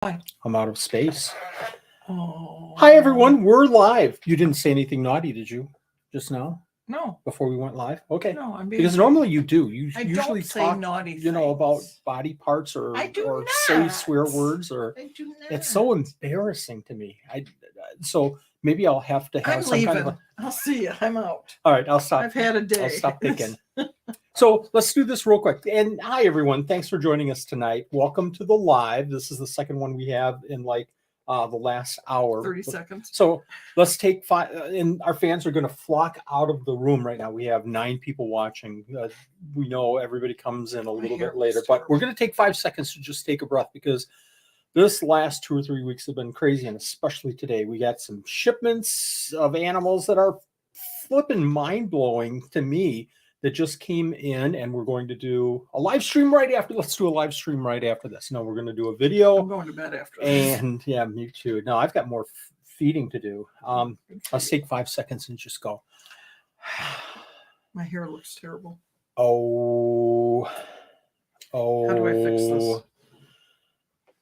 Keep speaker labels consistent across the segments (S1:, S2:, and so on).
S1: I'm out of space.
S2: Oh.
S1: Hi, everyone. We're live. You didn't say anything naughty, did you? Just now?
S2: No.
S1: Before we went live? Okay.
S2: No, I'm being
S1: because normally you do. You
S2: I
S1: usually
S2: don't say
S1: talk,
S2: naughty
S1: about
S2: things.
S1: body parts or
S2: do
S1: say
S2: not.
S1: swear words or
S2: I do not.
S1: it's so embarrassing to me. So maybe I'll have to have
S2: I'm
S1: some
S2: leaving.
S1: kind of
S2: I'll see you. I'm out.
S1: All right, I'll stop.
S2: I've had a day.
S1: I'll stop thinking. So let's do this real quick. And hi, everyone. Thanks for joining us tonight. Welcome to the live. This is the second one we have in the last hour.
S2: 30 seconds.
S1: So let's take 5. And our fans are going to flock out of the room right now. We have 9 people watching. We know everybody comes in a little bit later, but we're going to take 5 seconds to just take a breath because this last 2 or 3 weeks have been crazy. And especially today, we got some shipments of animals that are flipping mind blowing to me that just came in, and we're going to do a live stream right after. Let's do a live stream right after this. No, we're going to do a video.
S2: I'm going to bed after this.
S1: And yeah, me too. No, I've got more feeding to do. Let's take 5 seconds and just go.
S2: My hair looks terrible.
S1: Oh.
S2: How do I fix this?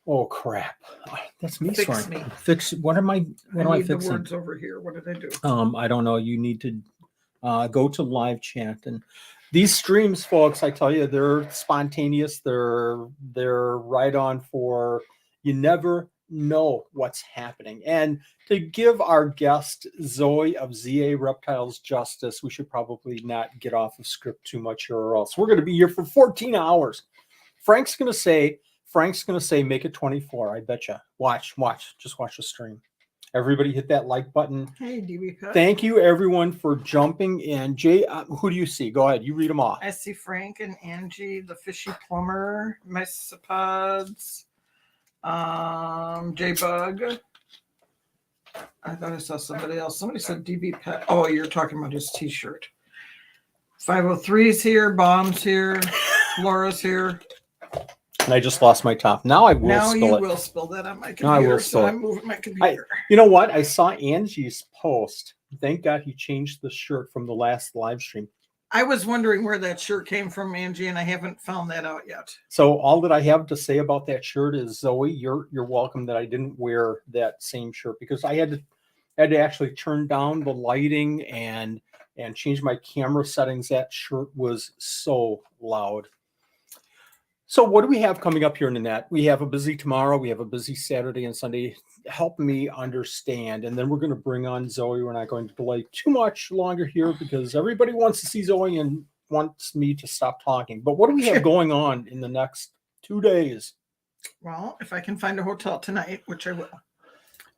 S1: Oh crap! That's me.
S2: Fix
S1: swearing.
S2: me.
S1: Fix. What am I? What am I fixing?
S2: The words over here. What did I do?
S1: I don't know. You need to go to live chat, and these streams, folks, I tell you, they're spontaneous. They're right on for. You never know what's happening. And to give our guest Zowie of Zoo Reptiles justice, we should probably not get off of script too much here, or else we're going to be here for 14 hours. Frank's going to say, make it 24. I bet you. Watch. Just watch the stream. Everybody hit that like button.
S2: Hey, DB Cut.
S1: Thank you, everyone, for jumping in. Jay, who do you see? Go ahead. You read them off.
S2: I see Frank and Angie, the fishy plumber, Mesopods, J-Bug. I thought I saw somebody else. Somebody said DB Pet. Oh, you're talking about his t-shirt. 503's here. Bomb's here. Laura's here.
S1: And I just lost my top. Now I will spill it. Now you
S2: will spill that on my computer.
S1: Now I will spill
S2: I'm moving my computer.
S1: You know what? I saw Angie's post. Thank God he changed the shirt from the last live stream.
S2: I was wondering where that shirt came from, Angie, and I haven't found that out yet.
S1: So all that I have to say about that shirt is, Zowie, you're welcome that I didn't wear that same shirt because I had to actually turn down the lighting and change my camera settings. That shirt was so loud. So what do we have coming up here, Nanette? We have a busy tomorrow. We have a busy Saturday and Sunday. Help me understand. And then we're going to bring on Zowie. We're not going to delay too much longer here because everybody wants to see Zowie and wants me to stop talking. But what do we have going on in the next 2 days?
S2: Well, if I can find a hotel tonight, which I will,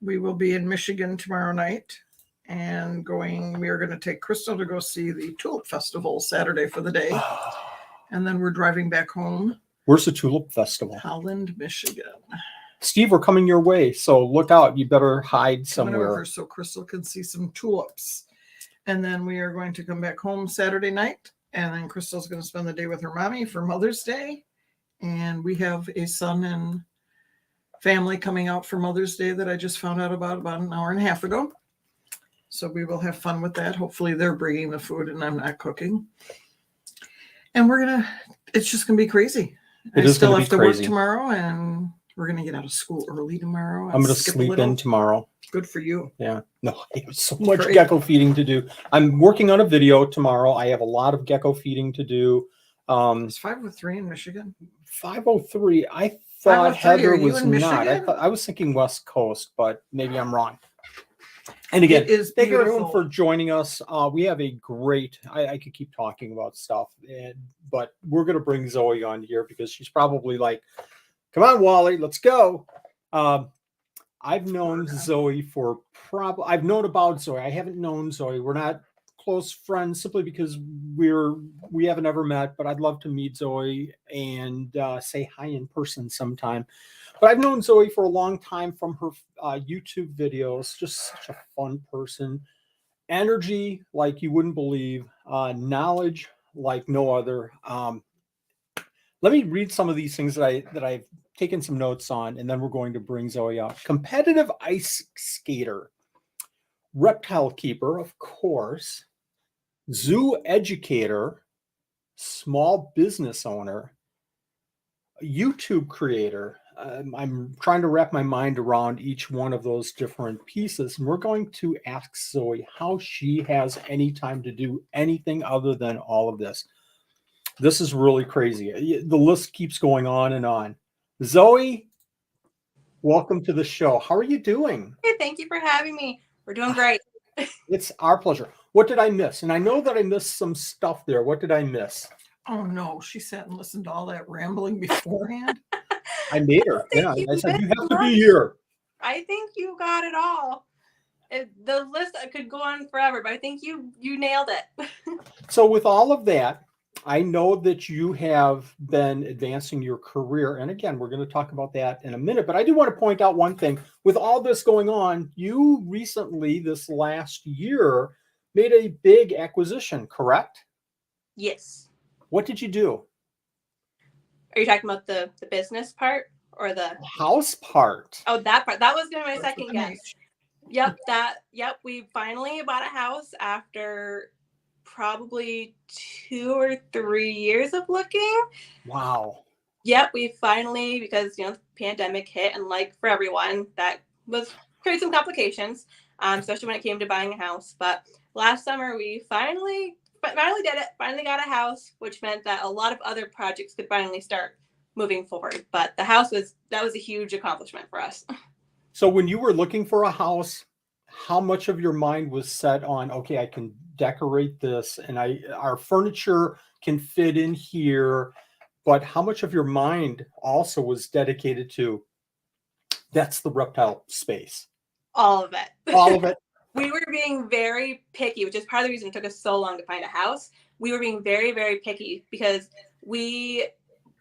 S2: we will be in Michigan tomorrow night and we are going to take Crystal to go see the Tulip Festival Saturday for the day. And then we're driving back home.
S1: Where's the Tulip Festival?
S2: Holland, Michigan.
S1: Steve, we're coming your way, so look out. You better hide somewhere.
S2: Over so Crystal can see some tulips. And then we are going to come back home Saturday night. And then Crystal's going to spend the day with her mommy for Mother's Day. And we have a son and family coming out for Mother's Day that I just found out about an hour and a half ago. So we will have fun with that. Hopefully they're bringing the food and I'm not cooking. And it's just going to be crazy. I still have to work tomorrow, and we're going to get out of school early tomorrow.
S1: I'm going to sleep in tomorrow.
S2: Good for you.
S1: Yeah. No, I have so much gecko feeding to do. I'm working on a video tomorrow. I have a lot of gecko feeding to do.
S2: Is 503 in Michigan?
S1: 503. I thought Heather was not. I was thinking West Coast, but maybe I'm wrong. And again, thank you everyone for joining us. We have a great, I could keep talking about stuff, but we're going to bring Zowie on here because she's probably like, come on, Wally, let's go. I've known Zowie I've known about Zowie. I haven't known Zowie. We're not close friends simply because we haven't ever met, but I'd love to meet Zowie and say hi in person sometime. But I've known Zowie for a long time from her YouTube videos. Just such a fun person. Energy like you wouldn't believe. Knowledge like no other. Let me read some of these things that I've taken some notes on, and then we're going to bring Zowie out. Competitive ice skater. Reptile keeper, of course. Zoo educator. Small business owner. YouTube creator. I'm trying to wrap my mind around each one of those different pieces. And we're going to ask Zoe how she has any time to do anything other than all of this. This is really crazy. The list keeps going on and on. Zoe, welcome to the show. How are you doing?
S3: Hey, thank you for having me. We're doing great.
S1: It's our pleasure. What did I miss? And I know that I missed some stuff there. What did I miss?
S2: Oh no, she sat and listened to all that rambling beforehand.
S1: I made her. Yeah, I said, you have to be here.
S3: I think you got it all. The list could go on forever, but I think you nailed it.
S1: So with all of that, I know that you have been advancing your career. And again, we're going to talk about that in a minute. But I do want to point out one thing. With all this going on, you recently, this last year, made a big acquisition, correct?
S3: Yes.
S1: What did you do?
S3: Are you talking about the business part or the
S1: house part?
S3: Oh, that part. That was going to be my second guess. Yep. We finally bought a house after probably 2 or 3 years of looking.
S1: Wow.
S3: Yep, we finally, because the pandemic hit, and like for everyone, that was created some complications, especially when it came to buying a house. But last summer we finally did it. Finally got a house, which meant that a lot of other projects could finally start moving forward. But the house was a huge accomplishment for us.
S1: So when you were looking for a house, how much of your mind was set on, okay, I can decorate this and our furniture can fit in here, but how much of your mind also was dedicated to that's the reptile space?
S3: All of it.
S1: All of it.
S3: We were being very picky, which is part of the reason it took us so long to find a house. We were being very, very picky because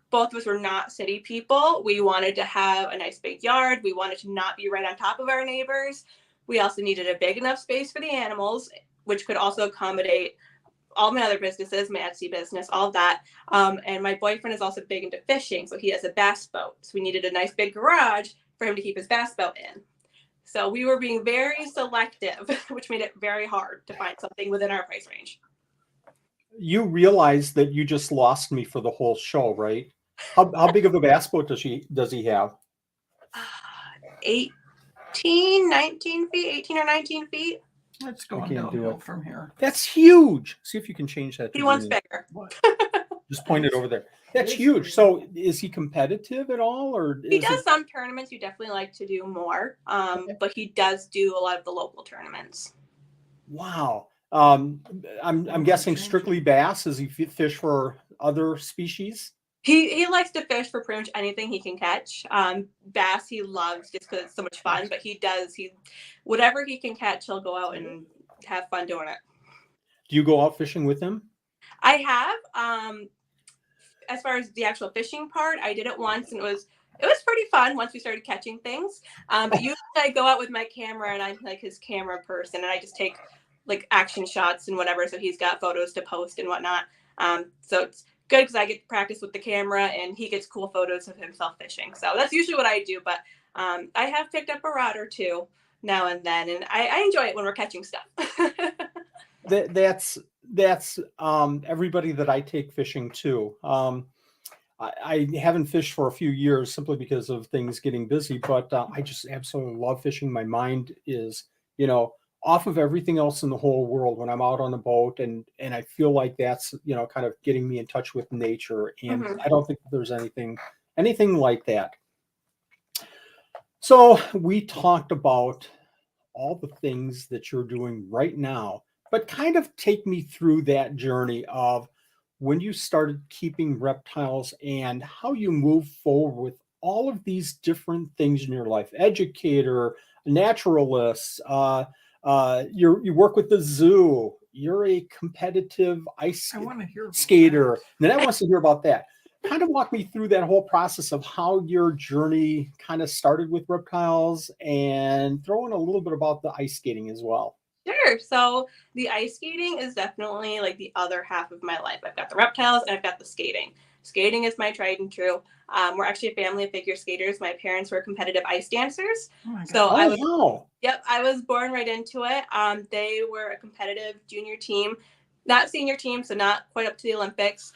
S3: both of us were not city people. We wanted to have a nice big yard. We wanted to not be right on top of our neighbors. We also needed a big enough space for the animals, which could also accommodate all my other businesses, my Etsy business, all of that. And my boyfriend is also big into fishing, so he has a bass boat. So we needed a nice big garage for him to keep his bass boat in. So we were being very selective, which made it very hard to find something within our price range. You
S1: realize that you just lost me for the whole show, right? How big of a bass boat does he have?
S3: 18 or 19 feet.
S2: Let's go downhill from here.
S1: That's huge. See if you can change that.
S3: He wants bigger.
S1: Just point it over there. That's huge. So is he competitive at all, or
S3: he does some tournaments? You definitely like to do more, but he does do a lot of the local tournaments.
S1: Wow. I'm guessing strictly bass. Does he fish for other species?
S3: He likes to fish for pretty much anything he can catch. Bass he loves just because it's so much fun. But whatever he can catch, he'll go out and have fun doing it.
S1: Do you go out fishing with him?
S3: I have. As far as the actual fishing part, I did it once, and it was pretty fun once we started catching things. But usually I go out with my camera, and I'm like his camera person, and I just take like action shots and whatever. So he's got photos to post and whatnot. So it's good because I get to practice with the camera, and he gets cool photos of himself fishing. So that's usually what I do. But I have picked up a rod or two now and then, and I enjoy it when we're catching stuff.
S1: That's everybody that I take fishing to. I haven't fished for a few years simply because of things getting busy, but I just absolutely love fishing. My mind is, off of everything else in the whole world when I'm out on the boat, and I feel like that's, kind of getting me in touch with nature. And I don't think there's anything like that. So we talked about all the things that you're doing right now, but kind of take me through that journey of when you started keeping reptiles and how you move forward with all of these different things in your life. Educator, naturalist, you work with the zoo, you're a competitive ice skater. Then I want to hear about that. Kind of walk me through that whole process of how your journey kind of started with reptiles, and throw in a little bit about the ice skating as well.
S3: Sure. So the ice skating is definitely like the other half of my life. I've got the reptiles and I've got the skating. Skating is my tried and true. We're actually a family of figure skaters. My parents were competitive ice dancers. I was born right into it. They were a competitive junior team. not senior team, so not quite up to the Olympics.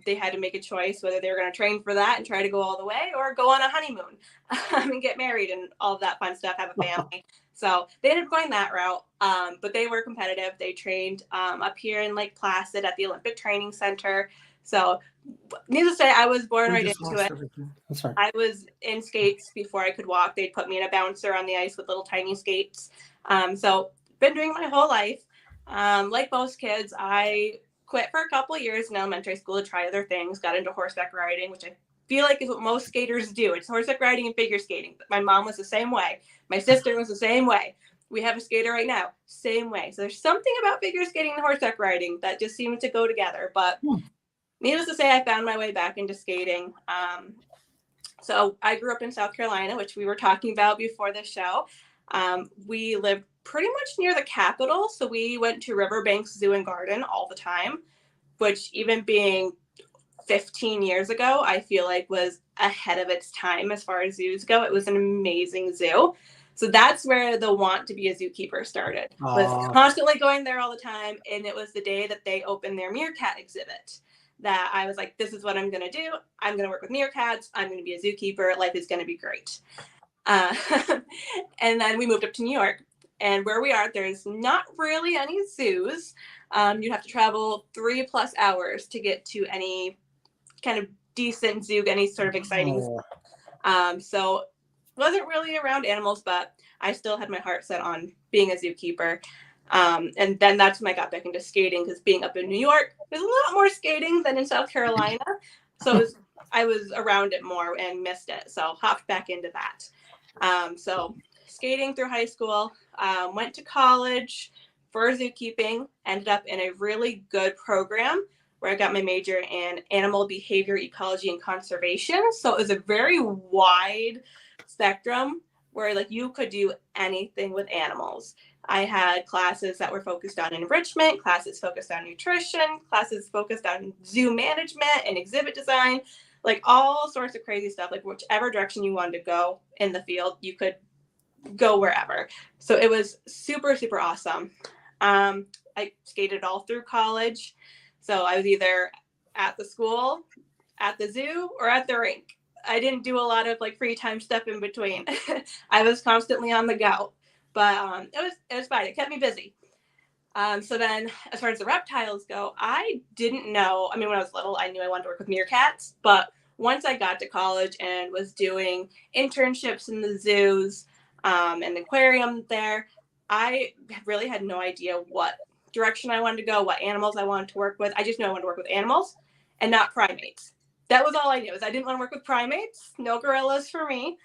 S3: They had to make a choice whether they were going to train for that and try to go all the way, or go on a honeymoon and get married and all of that fun stuff, have a family. So they ended up going that route, but they were competitive. They trained up here in Lake Placid at the Olympic Training Center. So needless to say, I was born right into it.
S1: That's right.
S3: I was in skates before I could walk. They'd put me in a bouncer on the ice with little tiny skates. So been doing my whole life. Like most kids, I quit for a couple of years in elementary school to try other things, got into horseback riding, which I feel like is what most skaters do. It's horseback riding and figure skating. My mom was the same way. My sister was the same way. We have a skater right now, same way. So there's something about figure skating and horseback riding that just seems to go together. But needless to say, I found my way back into skating. So I grew up in South Carolina, which we were talking about before the show. We lived pretty much near the capital. So we went to Riverbanks Zoo and Garden all the time, which even being 15 years ago, I feel like was ahead of its time as far as zoos go. It was an amazing zoo. So that's where the want to be a zookeeper started. Was constantly going there all the time. And it was the day that they opened their meerkat exhibit that I was like, this is what I'm going to do. I'm going to work with meerkats. I'm going to be a zookeeper. Life is going to be great. And then we moved up to New York. And where we are, there's not really any zoos. You'd have to travel 3+ hours to get to any kind of decent zoo, any sort of exciting zoo. So wasn't really around animals, but I still had my heart set on being a zookeeper. And then that's when I got back into skating, because being up in New York, there's a lot more skating than in South Carolina. So I was around it more and missed it. So hopped back into that. So skating through high school, went to college for zookeeping, ended up in a really good program where I got my major in animal behavior, ecology, and conservation. So it was a very wide spectrum where like you could do anything with animals. I had classes that were focused on enrichment, classes focused on nutrition, classes focused on zoo management and exhibit design, like all sorts of crazy stuff. Like whichever direction you wanted to go in the field, you could go wherever. So it was super, super awesome. I skated all through college. So I was either at the school, at the zoo, or at the rink. I didn't do a lot of like free time stuff in between. I was constantly on the go, but it was fine. It kept me busy. So then as far as the reptiles go, I didn't know. I mean, when I was little, I knew I wanted to work with meerkats, but once I got to college and was doing internships in the zoos and aquarium there, I really had no idea what direction I wanted to go, what animals I wanted to work with. I just knew I wanted to work with animals and not primates. That was all I knew. I didn't want to work with primates. No gorillas for me.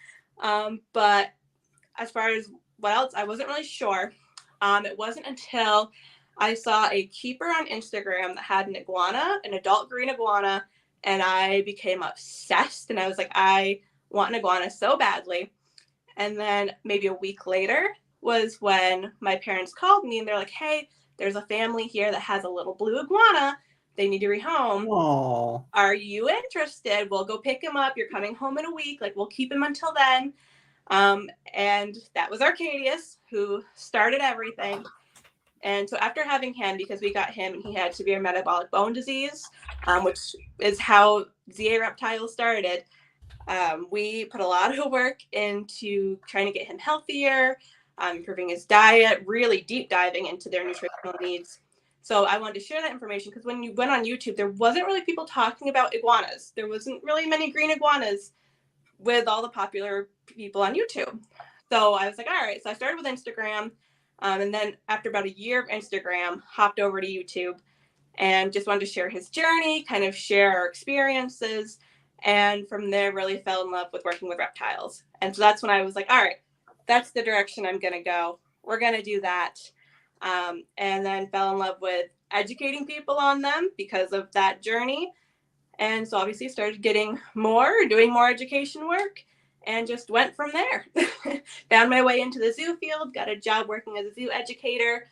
S3: But as far as what else, I wasn't really sure. It wasn't until I saw a keeper on Instagram that had an iguana, an adult green iguana, and I became obsessed. And I was like, I want an iguana so badly. And then maybe a week later was when my parents called me and they're like, hey, there's a family here that has a little blue iguana. They need to rehome.
S1: Aww.
S3: Are you interested? We'll go pick him up. You're coming home in a week. Like, we'll keep him until then. And that was Arcadius, who started everything. And so after having him, because we got him and he had severe metabolic bone disease, which is how ZA Reptiles started, we put a lot of work into trying to get him healthier, improving his diet, really deep diving into their nutritional needs. So I wanted to share that information because when you went on YouTube, there wasn't really people talking about iguanas. There wasn't really many green iguanas with all the popular people on YouTube. So I was like, all right. So I started with Instagram. And then after about a year of Instagram, hopped over to YouTube and just wanted to share his journey, kind of share our experiences. And from there, really fell in love with working with reptiles. And so that's when I was like, all right, that's the direction I'm going to go. We're going to do that. And then fell in love with educating people on them because of that journey. And so obviously started doing more education work, and just went from there. Found my way into the zoo field, got a job working as a zoo educator,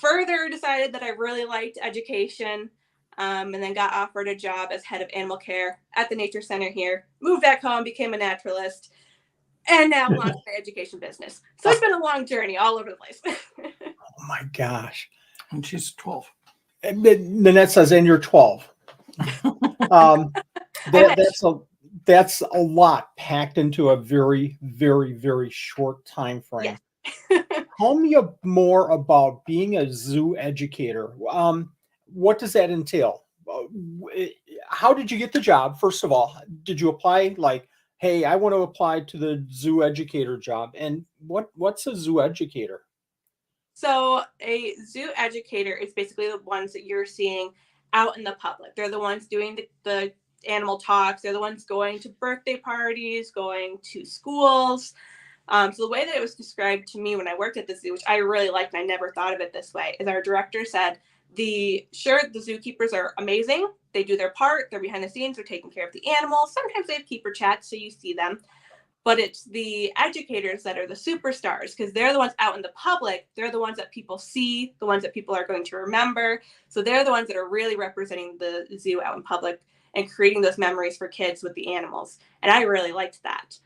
S3: further decided that I really liked education, and then got offered a job as head of animal care at the nature center here, moved back home, became a naturalist, and now launched my education business. So it's been a long journey all over the place.
S1: Oh my gosh.
S2: And she's 12.
S1: And Nanette says, and you're 12. That's a lot packed into a very, very, very short time frame.
S3: Yes.
S1: Tell me more about being a zoo educator. What does that entail? How did you get the job? First of all, did you apply like, hey, I want to apply to the zoo educator job? And what's a zoo educator?
S3: So a zoo educator is basically the ones that you're seeing out in the public. They're the ones doing the animal talks. They're the ones going to birthday parties, going to schools. So the way that it was described to me when I worked at the zoo, which I really liked and I never thought of it this way, is our director said, the zookeepers are amazing. They do their part. They're behind the scenes. They're taking care of the animals. Sometimes they have keeper chats, so you see them. But it's the educators that are the superstars because they're the ones out in the public. They're the ones that people see, the ones that people are going to remember. So they're the ones that are really representing the zoo out in public and creating those memories for kids with the animals. And I really liked that.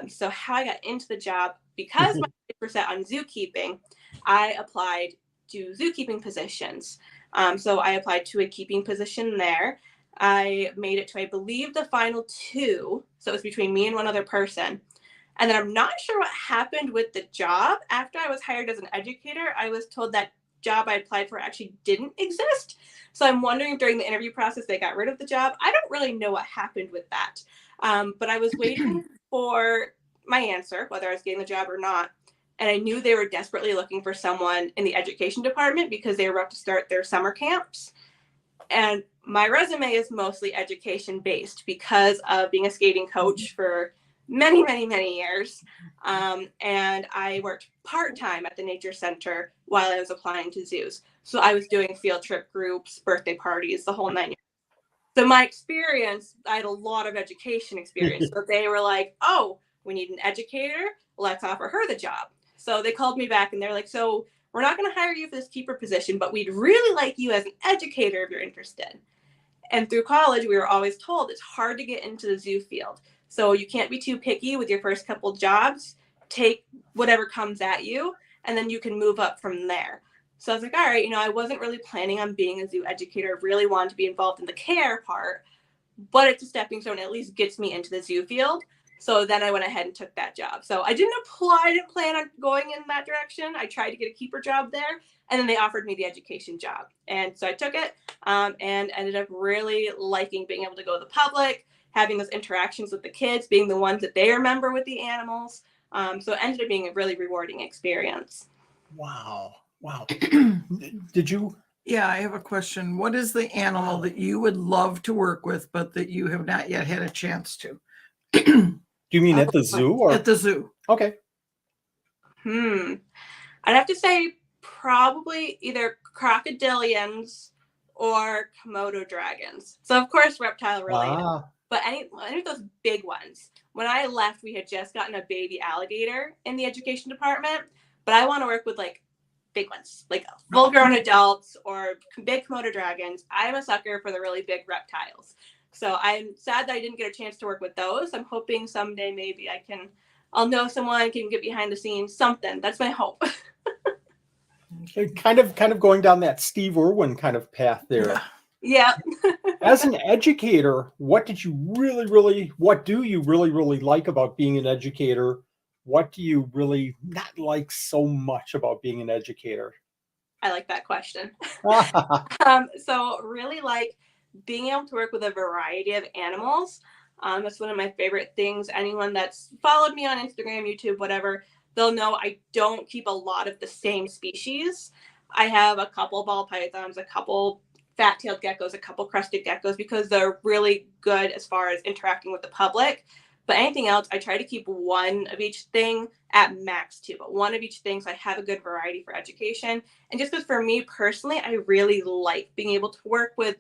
S3: So how I got into the job, because my kids were on zookeeping, I applied to zookeeping positions. So I applied to a keeping position there. I made it to, I believe, the final 2. So it was between me and one other person. And then I'm not sure what happened with the job. After I was hired as an educator, I was told that job I applied for actually didn't exist. So I'm wondering if during the interview process they got rid of the job. I don't really know what happened with that. But I was waiting for my answer, whether I was getting the job or not. And I knew they were desperately looking for someone in the education department because they were about to start their summer camps. And my resume is mostly education based because of being a skating coach for many, many, many years. And I worked part-time at the nature center while I was applying to zoos. So I was doing field trip groups, birthday parties, the whole 9 years. So my experience, I had a lot of education experience. So they were like, oh, we need an educator. Let's offer her the job. So they called me back and they're like, so we're not going to hire you for this keeper position, but we'd really like you as an educator if you're interested. And through college, we were always told it's hard to get into the zoo field. So you can't be too picky with your first couple jobs. Take whatever comes at you, and then you can move up from there. So I was like, all right, I wasn't really planning on being a zoo educator. I really wanted to be involved in the care part, but it's a stepping stone. It at least gets me into the zoo field. So then I went ahead and took that job. So I didn't plan on going in that direction. I tried to get a keeper job there, and then they offered me the education job. And so I took it and ended up really liking being able to go to the public, having those interactions with the kids, being the ones that they remember with the animals. So it ended up being a really rewarding experience.
S1: Wow. Did you?
S2: Yeah, I have a question. What is the animal that you would love to work with, but that you have not yet had a chance to?
S1: Do you mean at the zoo or
S2: at the zoo?
S1: Okay.
S3: I'd have to say probably either crocodilians or Komodo dragons. So of course reptile related, but any of those big ones. When I left, we had just gotten a baby alligator in the education department, but I want to work with like big ones, like full-grown adults or big Komodo dragons. I'm a sucker for the really big reptiles. So I'm sad that I didn't get a chance to work with those. I'm hoping someday maybe I'll know someone, can get behind the scenes, something. That's my hope.
S1: Kind of going down that Steve Irwin kind of path there.
S3: Yeah.
S1: As an educator, what do you really like about being an educator? What do you really not like so much about being an educator?
S3: I like that question. So really like being able to work with a variety of animals. That's one of my favorite things. Anyone that's followed me on Instagram, YouTube, whatever, they'll know I don't keep a lot of the same species. I have a couple ball pythons, a couple fat-tailed geckos, a couple crested geckos because they're really good as far as interacting with the public. But anything else, I try to keep one of each thing at max 2, but one of each thing so I have a good variety for education. And just because for me personally, I really like being able to work with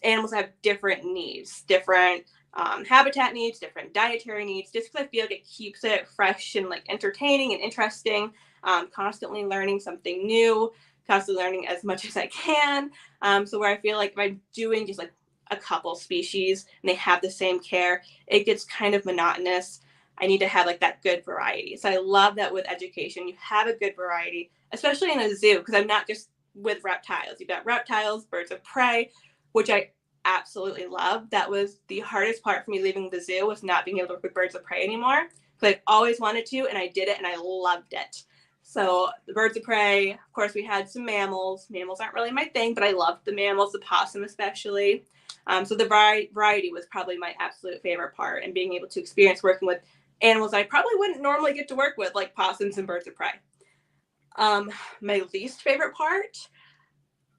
S3: animals that have different needs, different habitat needs, different dietary needs, just because I feel like it keeps it fresh and like entertaining and interesting, constantly learning something new, constantly learning as much as I can. So where I feel like if I'm doing just like a couple species and they have the same care, it gets kind of monotonous. I need to have like that good variety. So I love that with education, you have a good variety, especially in a zoo, because I'm not just with reptiles. You've got reptiles, birds of prey, which I absolutely love. That was the hardest part for me leaving the zoo, was not being able to work with birds of prey anymore. Because I always wanted to, and I did it, and I loved it. So the birds of prey, of course, we had some mammals. Mammals aren't really my thing, but I loved the mammals, the possum especially. So the variety was probably my absolute favorite part, and being able to experience working with animals I probably wouldn't normally get to work with, like possums and birds of prey. My least favorite part,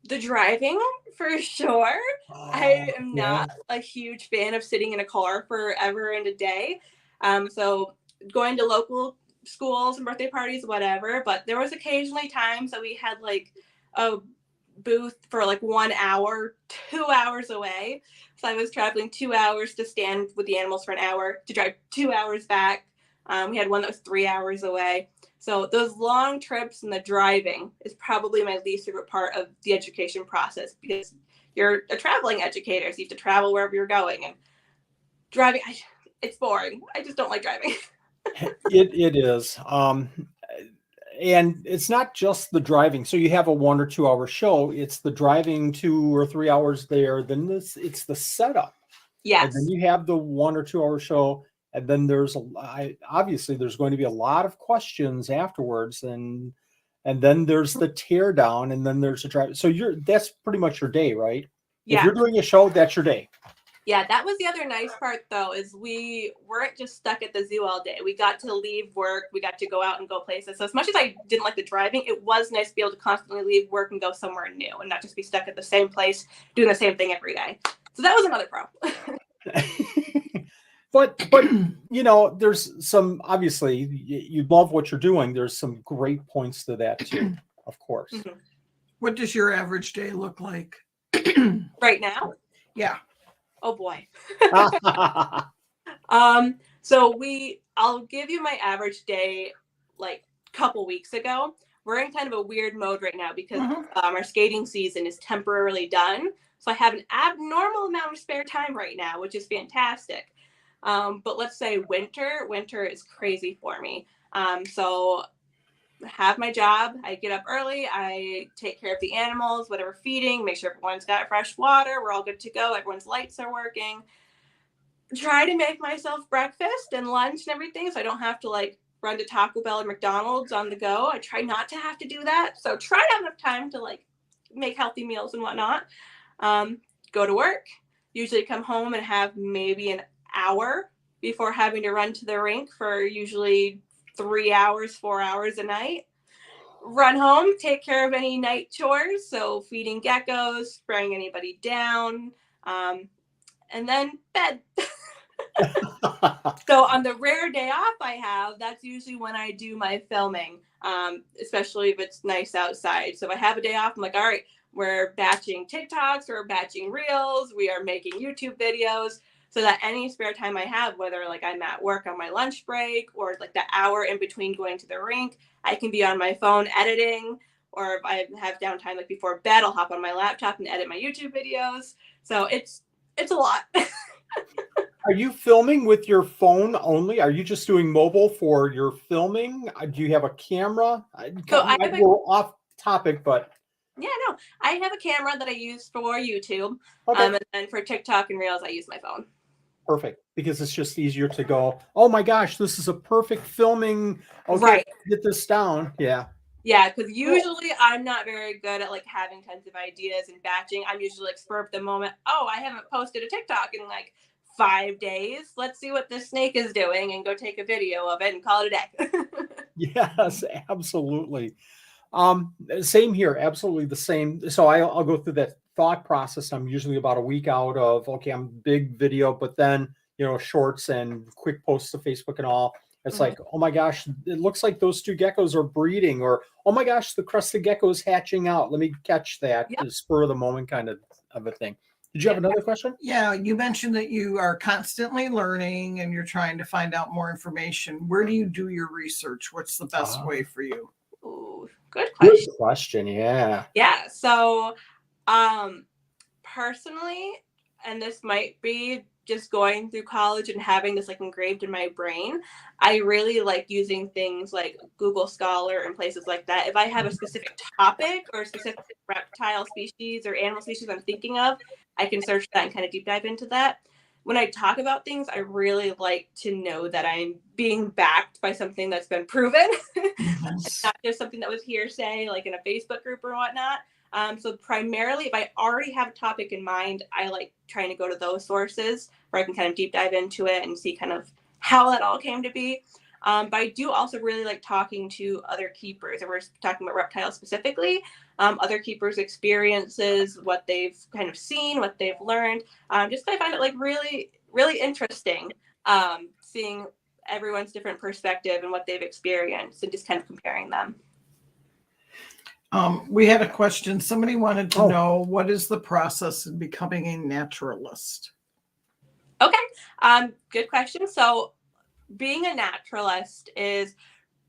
S3: the driving, for sure. I am not a huge fan of sitting in a car forever and a day. So going to local schools and birthday parties, whatever, but there was occasionally times that we had like a booth for like 1 hour, 2 hours away. So I was traveling 2 hours to stand with the animals for an hour, to drive 2 hours back. We had one that was 3 hours away. So those long trips and the driving is probably my least favorite part of the education process, because you're a traveling educator, so you have to travel wherever you're going, and driving, it's boring. I just don't like driving.
S1: It is. And it's not just the driving. So you have a 1 or 2 hour show. It's the driving 2 or 3 hours there. Then it's the setup.
S3: Yes.
S1: And then you have the 1 or 2 hour show. And then obviously there's going to be a lot of questions afterwards. And then there's the tear down, and then there's a drive. So that's pretty much your day, right?
S3: Yeah.
S1: If you're doing a show, that's your day.
S3: Yeah, that was the other nice part, though, is we weren't just stuck at the zoo all day. We got to leave work. We got to go out and go places. So as much as I didn't like the driving, it was nice to be able to constantly leave work and go somewhere new, and not just be stuck at the same place doing the same thing every day. So that was another pro.
S1: But there's some, obviously, you love what you're doing. There's some great points to that too, of course.
S2: Mm-hmm. What does your average day look like
S3: right now?
S2: Yeah.
S3: Oh boy. So I'll give you my average day like a couple weeks ago. We're in kind of a weird mode right now because our skating season is temporarily done. So I have an abnormal amount of spare time right now, which is fantastic. But let's say winter is crazy for me. So I have my job. I get up early. I take care of the animals, whatever feeding, make sure everyone's got fresh water. We're all good to go. Everyone's lights are working. Try to make myself breakfast and lunch and everything, so I don't have to like run to Taco Bell or McDonald's on the go. I try not to have to do that. So try to have enough time to like make healthy meals and whatnot. Go to work. Usually come home and have maybe an hour before having to run to the rink for usually 3 hours, 4 hours a night. Run home, take care of any night chores, so feeding geckos, spraying anybody down, and then bed. So on the rare day off I have, that's usually when I do my filming, especially if it's nice outside. So if I have a day off, I'm like, all right, we're batching TikToks, we're batching Reels, we are making YouTube videos, so that any spare time I have, whether like I'm at work on my lunch break or like the hour in between going to the rink, I can be on my phone editing, or if I have downtime like before bed, I'll hop on my laptop and edit my YouTube videos. So it's a lot.
S1: Are you filming with your phone only? Are you just doing mobile for your filming? Do you have a camera?
S3: So
S1: we're off topic, but
S3: yeah, no, I have a camera that I use for YouTube.
S1: Okay.
S3: And then for TikTok and Reels, I use my phone.
S1: Perfect, because it's just easier to go, oh my gosh, this is a perfect filming. Okay,
S3: right.
S1: Get this down. Yeah.
S3: Yeah, because usually I'm not very good at like having tons of ideas and batching. I'm usually like spur of the moment. Oh, I haven't posted a TikTok in like 5 days. Let's see what this snake is doing and go take a video of it and call it a day.
S1: Yes, absolutely. Same here, absolutely the same. So I'll go through that thought process. I'm usually about a week out of, okay, I'm big video, but then, shorts and quick posts to Facebook and all. It's like, oh my gosh, it looks like those 2 geckos are breeding, or, oh my gosh, the crested gecko is hatching out. Let me catch that. Yep. Spur of the moment kind of a thing. Did you have another question?
S2: Yeah, you mentioned that you are constantly learning and you're trying to find out more information. Where do you do your research? What's the best way for you?
S3: Ooh, good question.
S1: Good question. Yeah.
S3: Yeah. So, personally, and this might be just going through college and having this like engraved in my brain, I really like using things like Google Scholar and places like that. If I have a specific topic or a specific reptile species or animal species I'm thinking of, I can search that and kind of deep dive into that. When I talk about things, I really like to know that I'm being backed by something that's been proven. It's not just something that was hearsay, like in a Facebook group or whatnot. So primarily, if I already have a topic in mind, I like trying to go to those sources where I can kind of deep dive into it and see kind of how that all came to be. But I do also really like talking to other keepers, and we're talking about reptiles specifically, other keepers' experiences, what they've kind of seen, what they've learned. Just I find it like really, really interesting seeing everyone's different perspective and what they've experienced and just kind of comparing them.
S2: We had a question. Somebody wanted to know, what is the process of becoming a naturalist?
S3: Okay, good question. So being a naturalist is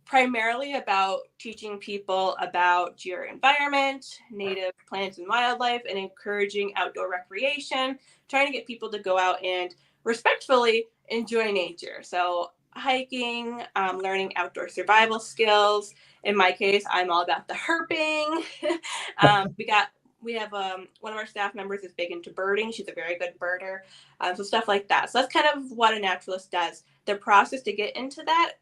S3: primarily about teaching people about your environment, native plants and wildlife, and encouraging outdoor recreation, trying to get people to go out and respectfully enjoy nature. So hiking, learning outdoor survival skills. In my case, I'm all about the herping. We have one of our staff members is big into birding. She's a very good birder. So stuff like that. So that's kind of what a naturalist does. The process to get into that,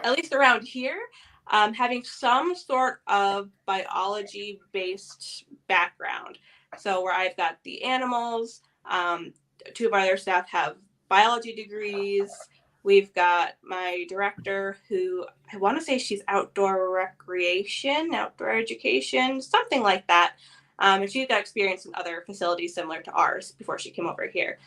S3: at least around here, having some sort of biology-based background. So where I've got the animals, two of our other staff have biology degrees. We've got my director who, I want to say she's outdoor recreation, outdoor education, something like that. And she's got experience in other facilities similar to ours before she came over here.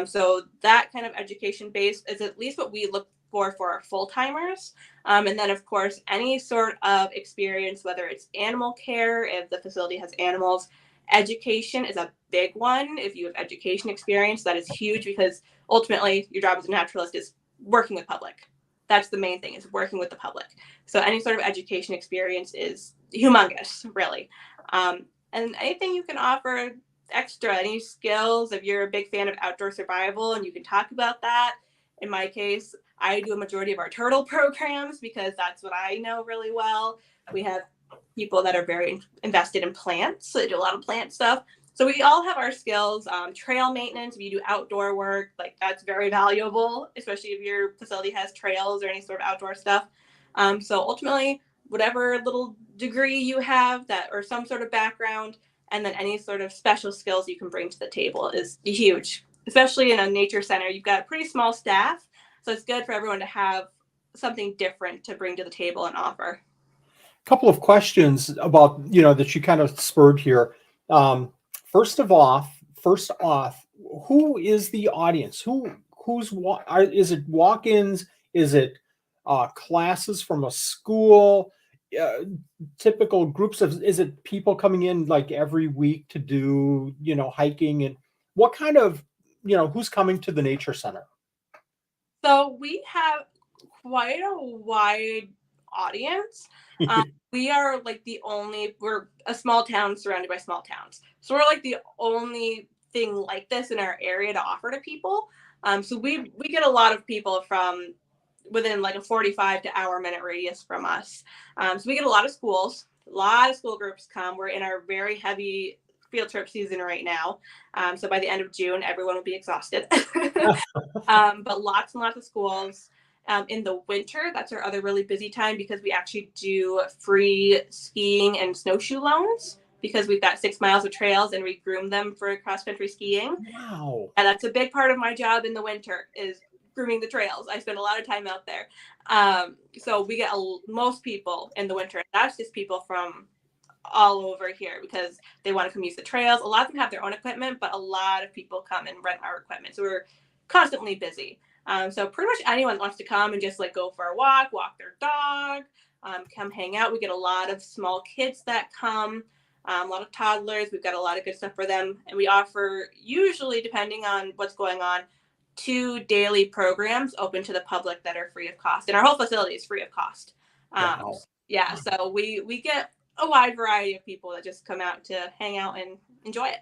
S3: So that kind of education base is at least what we look for our full-timers. And then, of course, any sort of experience, whether it's animal care, if the facility has animals, education is a big one. If you have education experience, that is huge because ultimately your job as a naturalist is working with public. That's the main thing, is working with the public. So any sort of education experience is humongous, really. And anything you can offer extra, any skills, if you're a big fan of outdoor survival and you can talk about that. In my case, I do a majority of our turtle programs because that's what I know really well. We have people that are very invested in plants, so they do a lot of plant stuff. So we all have our skills. Trail maintenance, if you do outdoor work, like that's very valuable, especially if your facility has trails or any sort of outdoor stuff. So ultimately, whatever little degree you have that or some sort of background, and then any sort of special skills you can bring to the table is huge, especially in a nature center. You've got a pretty small staff, so it's good for everyone to have something different to bring to the table and offer.
S1: A couple of questions about, that you kind of spurred here. First off, who is the audience? Is it walk-ins? Is it classes from a school? Typical groups is it people coming in like every week to do, hiking? And what kind of, who's coming to the nature center?
S3: So we have quite a wide audience. We are like we're a small town surrounded by small towns. So we're like the only thing like this in our area to offer to people. So we get a lot of people from within like a 45 to hour minute radius from us. So we get a lot of schools, a lot of school groups come. We're in our very heavy field trip season right now. So by the end of June, everyone will be exhausted. But lots and lots of schools. In the winter, that's our other really busy time because we actually do free skiing and snowshoe loans because we've got 6 miles of trails and we groom them for cross-country skiing.
S1: Wow.
S3: And that's a big part of my job in the winter is grooming the trails. I spend a lot of time out there. So we get most people in the winter. That's just people from all over here because they want to come use the trails. A lot of them have their own equipment, but a lot of people come and rent our equipment. So we're constantly busy. So pretty much anyone wants to come and just like go for a walk their dog, come hang out. We get a lot of small kids that come, a lot of toddlers. We've got a lot of good stuff for them. And we offer, usually depending on what's going on, 2 daily programs open to the public that are free of cost. And our whole facility is free of cost.
S1: Wow.
S3: Yeah, so we get a wide variety of people that just come out to hang out and enjoy it.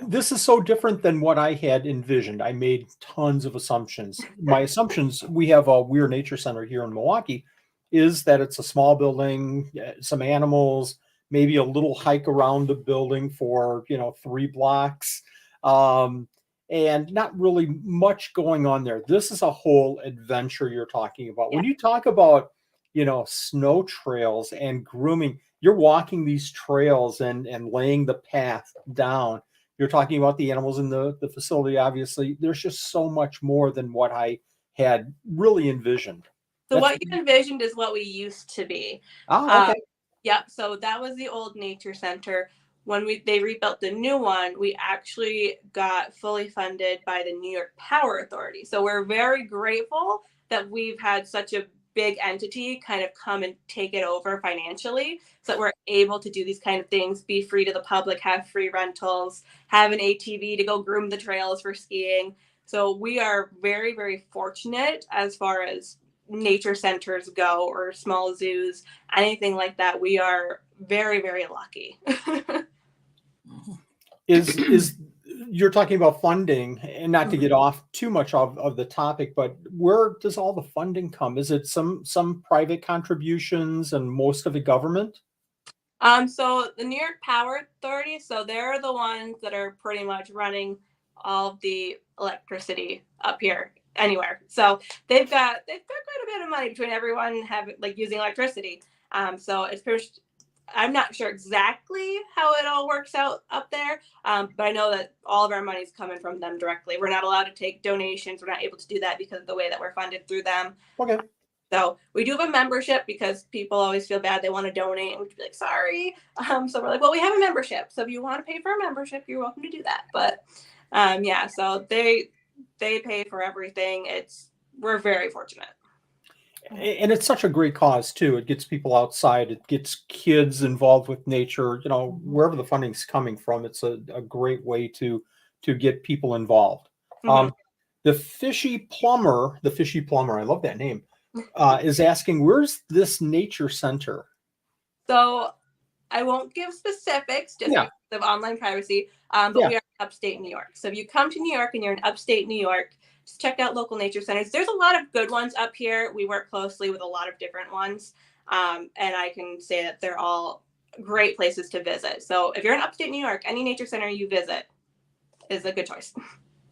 S1: This is so different than what I had envisioned. I made tons of assumptions. My assumptions, we have a Weir Nature Center here in Milwaukee, is that it's a small building, some animals, maybe a little hike around the building for, 3 blocks, and not really much going on there. This is a whole adventure you're talking about.
S3: Yeah.
S1: When you talk about, snow trails and grooming, you're walking these trails and laying the path down. You're talking about the animals in the facility, obviously. There's just so much more than what I had really envisioned.
S3: So what you envisioned is what we used to be.
S1: Okay.
S3: Yep. So that was the old nature center. When they rebuilt the new one, we actually got fully funded by the New York Power Authority. So we're very grateful that we've had such a big entity kind of come and take it over financially, so that we're able to do these kind of things, be free to the public, have free rentals, have an ATV to go groom the trails for skiing. So we are very, very fortunate as far as nature centers go, or small zoos, anything like that. We are very, very lucky.
S1: Is you're talking about funding, and not to get off too much of the topic, but where does all the funding come? Is it some private contributions and most of it government?
S3: So the New York Power Authority, so they're the ones that are pretty much running all of the electricity up here anywhere. So they've got quite a bit of money between everyone using electricity. So it's pretty much, I'm not sure exactly how it all works out up there, but I know that all of our money is coming from them directly. We're not allowed to take donations. We're not able to do that because of the way that we're funded through them.
S1: Okay.
S3: So we do have a membership, because people always feel bad. They want to donate, and we can be like, sorry. So we're like, well, we have a membership. So if you want to pay for a membership, you're welcome to do that. But yeah, so they pay for everything. We're very fortunate.
S1: And it's such a great cause too. It gets people outside. It gets kids involved with nature. Wherever the funding's coming from, it's a great way to get people involved.
S3: Mm-hmm.
S1: The Fishy Plumber, I love that name, is asking, where's this nature center?
S3: So I won't give specifics just because of online privacy, but we are in upstate New York. So if you come to New York and you're in upstate New York, just check out local nature centers. There's a lot of good ones up here. We work closely with a lot of different ones. And I can say that they're all great places to visit. So if you're in upstate New York, any nature center you visit is a good choice.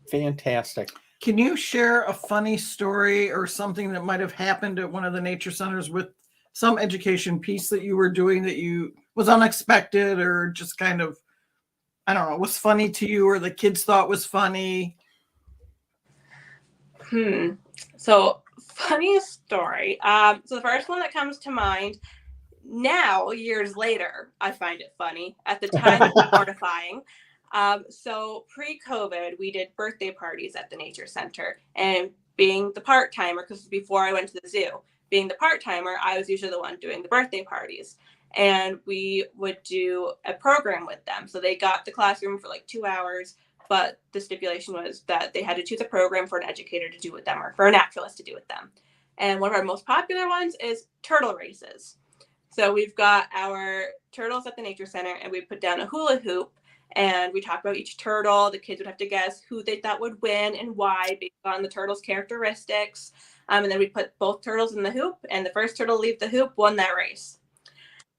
S1: Fantastic.
S2: Can you share a funny story or something that might have happened at one of the nature centers with some education piece that you were doing that you was unexpected, or just kind of, I don't know, was funny to you, or the kids thought was funny?
S3: So funniest story. So the first one that comes to mind now, years later, I find it funny. At the time, it was mortifying. So pre-COVID, we did birthday parties at the nature center, and being the part-timer, because before I went to the zoo, being the part-timer, I was usually the one doing the birthday parties, and we would do a program with them. So they got the classroom for like 2 hours, but the stipulation was that they had to choose a program for an educator to do with them, or for a naturalist to do with them. And one of our most popular ones is turtle races. So we've got our turtles at the nature center, and we put down a hula hoop, and we talk about each turtle. The kids would have to guess who they thought would win and why, based on the turtle's characteristics. And then we put both turtles in the hoop, and the first turtle to leave the hoop won that race.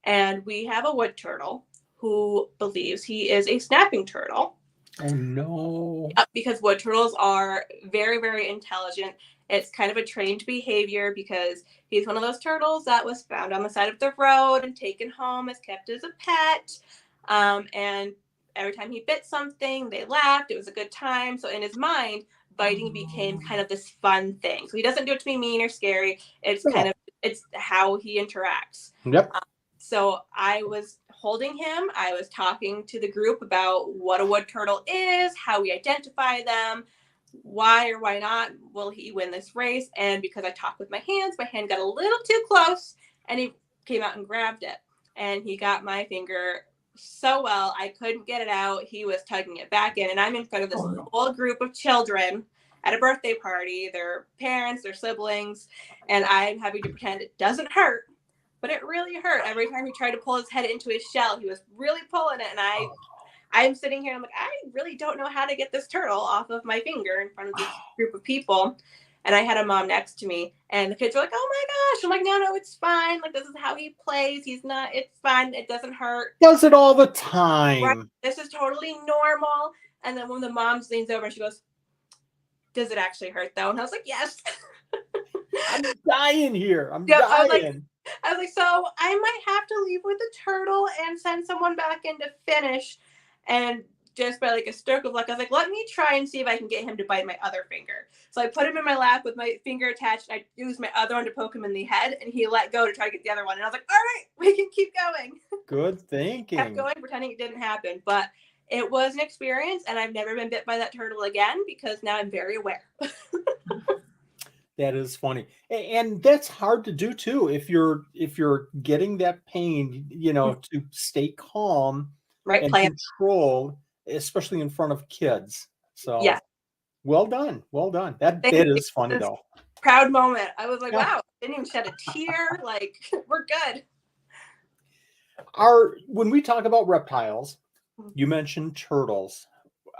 S3: And we have a wood turtle who believes he is a snapping turtle.
S1: Oh, no.
S3: Because wood turtles are very, very intelligent. It's kind of a trained behavior, because he's one of those turtles that was found on the side of the road and taken home, as kept as a pet. And every time he bit something, they laughed. It was a good time. So in his mind, biting became kind of this fun thing. So he doesn't do it to be mean or scary. It's it's how he interacts.
S1: Yep.
S3: So I was holding him. I was talking to the group about what a wood turtle is, how we identify them, why or why not will he win this race. And because I talked with my hand got a little too close, and he came out and grabbed it. And he got my finger so well, I couldn't get it out. He was tugging it back in, and I'm in front of this whole group of children at a birthday party, their parents, their siblings, and I'm having to pretend it doesn't hurt, but it really hurt. Every time he tried to pull his head into his shell, he was really pulling it, and I'm sitting here, I'm like, I really don't know how to get this turtle off of my finger in front of this group of people. And I had a mom next to me, and the kids were like, oh my gosh. I'm like, no, it's fine. Like, this is how he plays. It's fine. It doesn't hurt.
S1: Does it all the time.
S3: Right? This is totally normal. And then when the mom leans over, she goes, does it actually hurt though? And I was like, yes.
S1: I'm dying here. I'm dying.
S3: I was like, so I might have to leave with the turtle and send someone back in to finish. And just by like a stroke of luck, I was like, let me try and see if I can get him to bite my other finger. So I put him in my lap with my finger attached. I used my other one to poke him in the head, and he let go to try to get the other one. And I was like, all right, we can keep going.
S1: Good thinking.
S3: Kept going, pretending it didn't happen. But it was an experience, and I've never been bit by that turtle again because now I'm very aware.
S1: That is funny. And that's hard to do too. If you're getting that pain, to stay calm and controlled, especially in front of kids. So yeah. Well done. That is funny though.
S3: Proud moment. I was like, wow, didn't even shed a tear. Like, we're good.
S1: When we talk about reptiles, you mentioned turtles.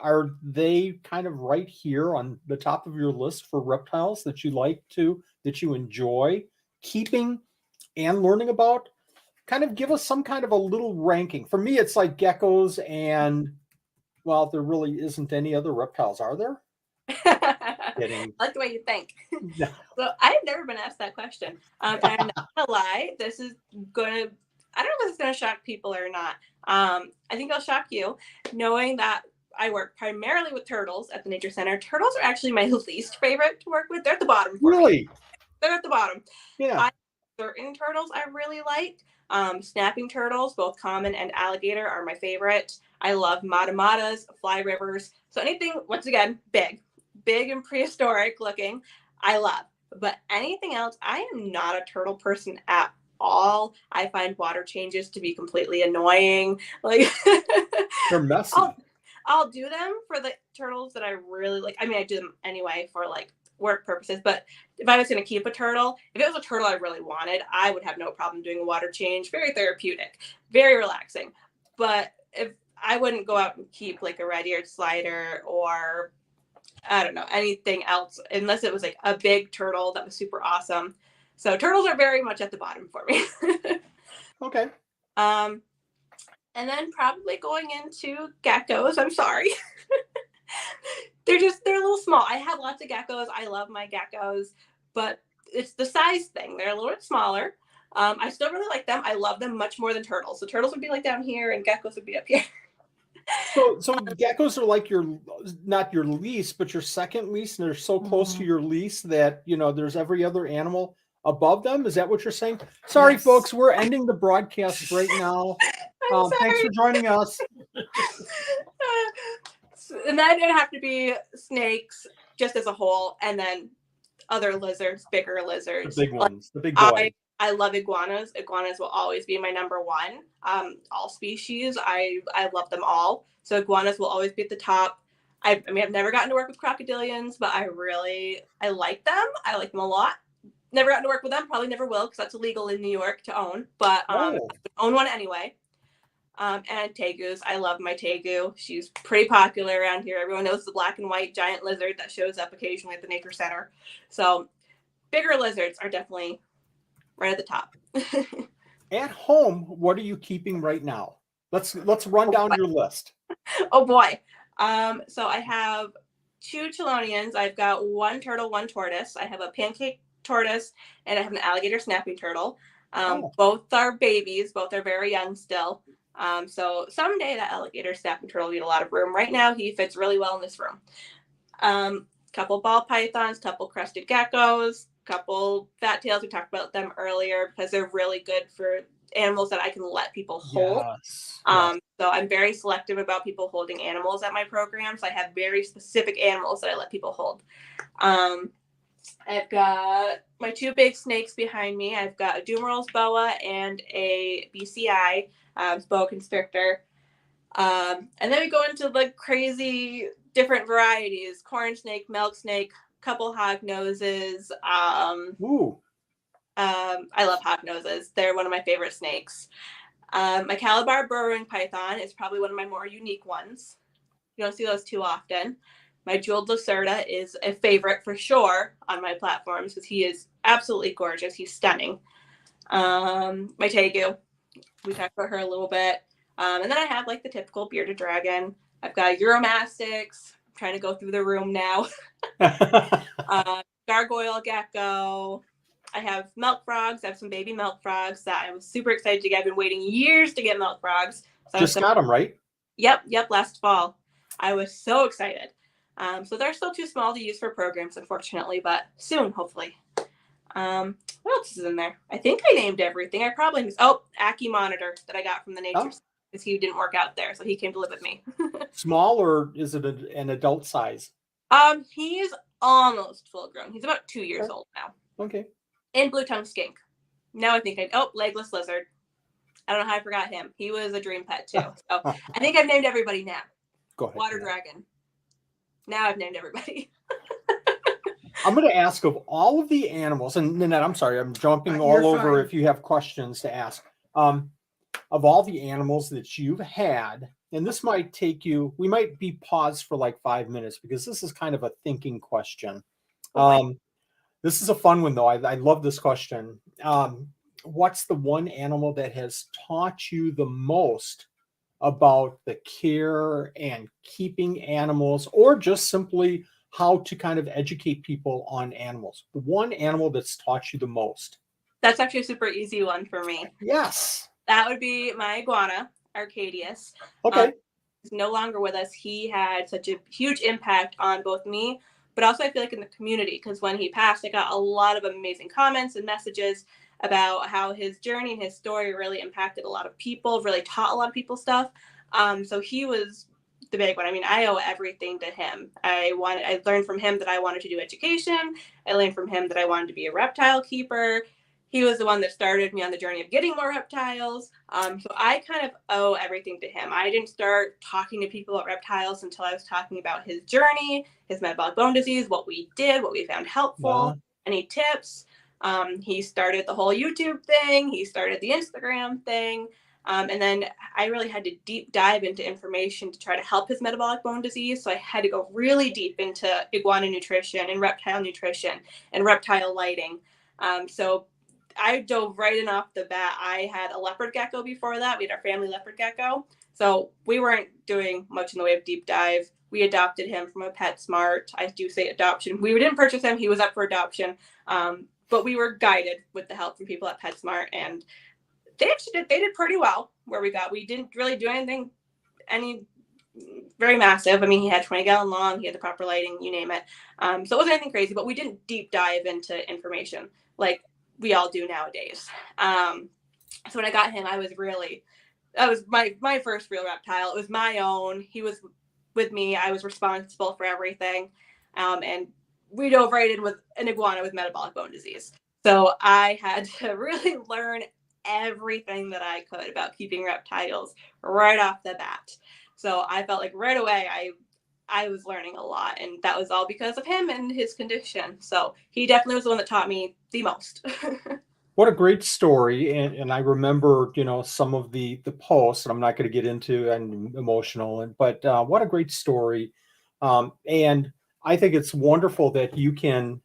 S1: Are they kind of right here on the top of your list for reptiles that you enjoy keeping and learning about? Kind of give us some kind of a little ranking. For me, it's like geckos and, well, there really isn't any other reptiles, are there?
S3: I like the way you think. No. So I've never been asked that question. And I'm not going to lie. I don't know if it's going to shock people or not. I think it'll shock you knowing that I work primarily with turtles at the Nature Center. Turtles are actually my least favorite to work with. They're at the bottom.
S1: Really?
S3: They're at the bottom.
S1: Yeah.
S3: Certain turtles I really like. Snapping turtles, both common and alligator, are my favorite. I love matamatas, fly rivers. So anything, once again, big and prehistoric looking, I love. But anything else, I am not a turtle person at all. I find water changes to be completely annoying. Like
S1: they're messy.
S3: I'll do them for the turtles that I really like. I mean, I do them anyway for like work purposes, but if I was going to keep a turtle, if it was a turtle I really wanted, I would have no problem doing a water change. Very therapeutic, very relaxing. But if I wouldn't go out and keep like a red-eared slider or I don't know, anything else, unless it was like a big turtle that was super awesome. So turtles are very much at the bottom for me.
S1: Okay.
S3: And then probably going into geckos. I'm sorry. They're a little small. I have lots of geckos. I love my geckos, but it's the size thing. They're a little bit smaller. I still really like them. I love them much more than turtles. So turtles would be like down here and geckos would be up here.
S1: So geckos are like not your least, but your second least, and they're so close to your least that, there's every other animal above them. Is that what you're saying? Sorry, yes. Folks, we're ending the broadcast right now. Thanks for joining us.
S3: And then it'd have to be snakes just as a whole, and then other lizards, bigger lizards.
S1: The big ones, the big boys.
S3: I love iguanas. Iguanas will always be my number one. All species, I love them all. So iguanas will always be at the top. I mean, I've never gotten to work with crocodilians, but I like them. I like them a lot. Never gotten to work with them. Probably never will because that's illegal in New York to own. But own one anyway. And tegus. I love my tegu. She's pretty popular around here. Everyone knows the black and white giant lizard that shows up occasionally at the Nature Center. So bigger lizards are definitely right at the top.
S1: At home, what are you keeping right now? Let's run down your list.
S3: Oh boy. So I have 2 chelonians. I've got 1 turtle, 1 tortoise. I have a pancake tortoise and I have an alligator snapping turtle. Both are babies. Both are very young still. So someday that alligator snapping turtle will need a lot of room. Right now, he fits really well in this room. Couple ball pythons, couple crested geckos, couple fat tails. We talked about them earlier because they're really good for animals that I can let people hold.
S1: Yes.
S3: So I'm very selective about people holding animals at my programs. I have very specific animals that I let people hold. I've got my 2 big snakes behind me. I've got a Dumeral's boa and a BCI, boa constrictor. And then we go into the crazy different varieties: corn snake, milk snake, couple hog noses. I love hog noses. They're one of my favorite snakes. My Calabar burrowing python is probably one of my more unique ones. You don't see those too often. My jeweled Lacerda is a favorite for sure on my platforms because he is absolutely gorgeous. He's stunning. My Tegu, we talked about her a little bit. And then I have like the typical bearded dragon. I've got Uromastics. I'm trying to go through the room now. Gargoyle gecko. I have milk frogs. I have some baby milk frogs that I was super excited to get. I've been waiting years to get milk frogs. So
S1: just got them, right?
S3: Yep, last fall. I was so excited. So they're still too small to use for programs, unfortunately, but soon, hopefully. What else is in there? I think I named everything. I probably missed. Oh, Aki Monitor that I got from the nature because he didn't work out there, so he came to live with me.
S1: Small, or is it an adult size?
S3: He's almost full grown. He's about 2 years old now.
S1: Okay.
S3: And blue tongue skink. Now I think legless lizard. I don't know how I forgot him. He was a dream pet too. So I think I've named everybody now.
S1: Go ahead.
S3: Water dragon. Now I've named everybody.
S1: I'm going to ask of all of the animals, and Nanette, I'm sorry, I'm jumping all over if you have questions to ask. Of all the animals that you've had, and this might take you, we might be paused for like 5 minutes because this is kind of a thinking question. This is a fun one though. I love this question. What's the one animal that has taught you the most about the care and keeping animals, or just simply how to kind of educate people on animals? The one animal that's taught you the most.
S3: That's actually a super easy one for me.
S1: Yes.
S3: That would be my iguana, Arcadius.
S1: Okay.
S3: He's no longer with us. He had such a huge impact on both me, but also I feel like in the community, because when he passed, I got a lot of amazing comments and messages about how his journey and his story really impacted a lot of people, really taught a lot of people stuff. So he was the big one. I mean, I owe everything to him. I learned from him that I wanted to do education. I learned from him that I wanted to be a reptile keeper. He was the one that started me on the journey of getting more reptiles. So I kind of owe everything to him. I didn't start talking to people about reptiles until I was talking about his journey, his metabolic bone disease, what we did, what we found helpful, any tips. He started the whole YouTube thing. He started the Instagram thing. And then I really had to deep dive into information to try to help his metabolic bone disease. So I had to go really deep into iguana nutrition and reptile nutrition and reptile lighting. So I dove right in off the bat. I had a leopard gecko before that. We had our family leopard gecko. So we weren't doing much in the way of deep dive. We adopted him from a PetSmart. I do say adoption. We didn't purchase him. He was up for adoption. But we were guided with the help from people at PetSmart, and they did pretty well where we got. We didn't really do anything very massive. I mean, he had 20-gallon long, he had the proper lighting, you name it. So it wasn't anything crazy, but we didn't deep dive into information like we all do nowadays. So when I got him, that was my first real reptile. It was my own. He was with me. I was responsible for everything. And we dove right in with an iguana with metabolic bone disease. So I had to really learn everything that I could about keeping reptiles right off the bat. So I felt like right away I was learning a lot, and that was all because of him and his condition. So he definitely was the one that taught me the most.
S1: What a great story. And I remember, some of the posts, and I'm not going to get into and emotional, but what a great story. And I think it's wonderful that you can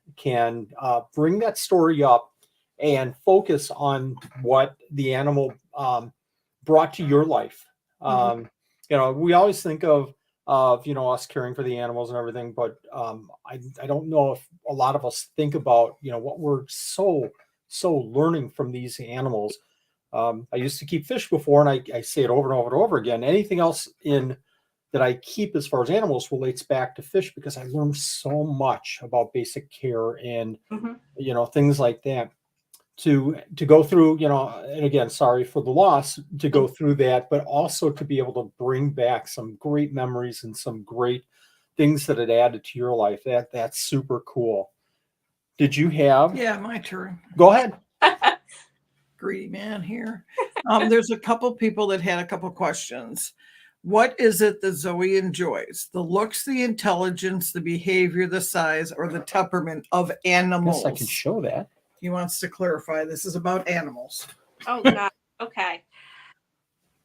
S1: bring that story up and focus on what the animal brought to your life. We always think of us caring for the animals and everything, but I don't know if a lot of us think about what we're so learning from these animals. I used to keep fish before, and I say it over and over and over again. Anything else that I keep as far as animals relates back to fish, because I learned so much about basic care and things like that. To go through, and again, sorry for the loss, to go through that, but also to be able to bring back some great memories and some great things that it added to your life. That's super cool. Did you have?
S2: Yeah, my turn.
S1: Go ahead.
S2: Greedy man here. There's a couple people that had a couple questions. What is it that Zowie enjoys? The looks, the intelligence, the behavior, the size, or the temperament of animals?
S1: Yes, I can show that.
S2: He wants to clarify this is about animals.
S3: Oh, God. Okay.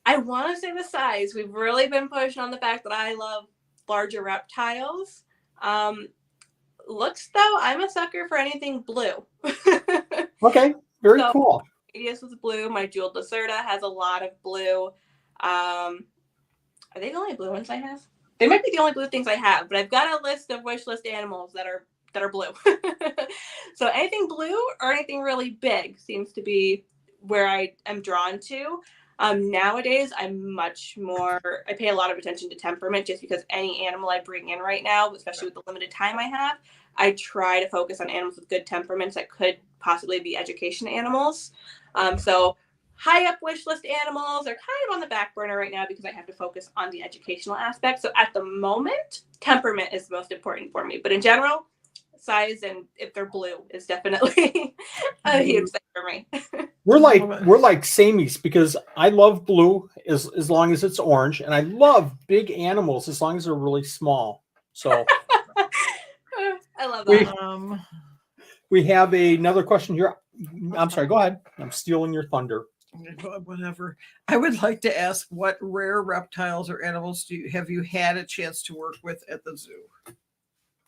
S3: I want to say the size. We've really been pushing on the fact that I love larger reptiles. Looks though, I'm a sucker for anything blue.
S1: Okay, very
S3: So
S1: cool.
S3: Radius was blue. My jeweled Lacerda has a lot of blue. Are they the only blue ones I have? They might be the only blue things I have, but I've got a list of wish list animals that are blue. So anything blue or anything really big seems to be where I am drawn to. Nowadays, I pay a lot of attention to temperament just because any animal I bring in right now, especially with the limited time I have, I try to focus on animals with good temperaments that could possibly be education animals. So high up wish list animals are kind of on the back burner right now because I have to focus on the educational aspect. So at the moment, temperament is the most important for me. But in general, size and if they're blue is definitely a huge thing for me.
S1: We're like samies because I love blue as long as it's orange, and I love big animals as long as they're really small. So
S3: I love that.
S1: We have another question here. I'm sorry, go ahead. I'm stealing your thunder.
S2: Whatever. I would like to ask, what rare reptiles or animals have you had a chance to work with at the zoo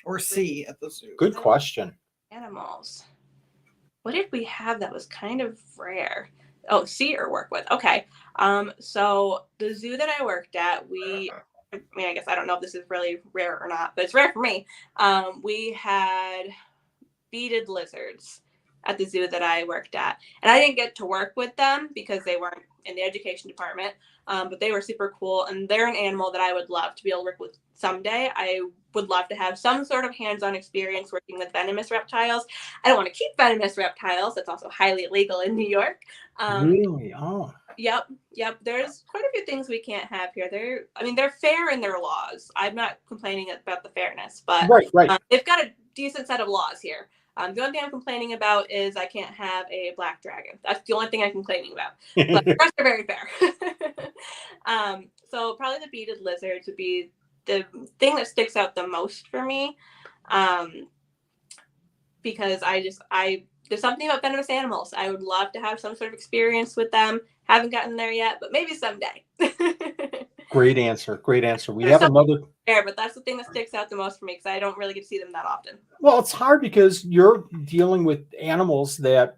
S2: or see at the zoo?
S1: Good question.
S3: Animals. What did we have that was kind of rare? Oh, see or work with. Okay. So the zoo that I worked at, I guess I don't know if this is really rare or not, but it's rare for me. We had beaded lizards at the zoo that I worked at. And I didn't get to work with them because they weren't in the education department, but they were super cool. And they're an animal that I would love to be able to work with someday. I would love to have some sort of hands-on experience working with venomous reptiles. I don't want to keep venomous reptiles. That's also highly illegal in New York.
S1: Really? Oh.
S3: Yep. There's quite a few things we can't have here. They're fair in their laws. I'm not complaining about the fairness, but
S1: right.
S3: They've got a decent set of laws here. The only thing I'm complaining about is I can't have a black dragon. That's the only thing I'm complaining about. But the rest are very fair. So probably the beaded lizards would be the thing that sticks out the most for me. Because there's something about venomous animals. I would love to have some sort of experience with them. Haven't gotten there yet, but maybe someday.
S1: Great answer. We have another
S3: there, but that's the thing that sticks out the most for me because I don't really get to see them that often.
S1: Well, it's hard because you're dealing with animals that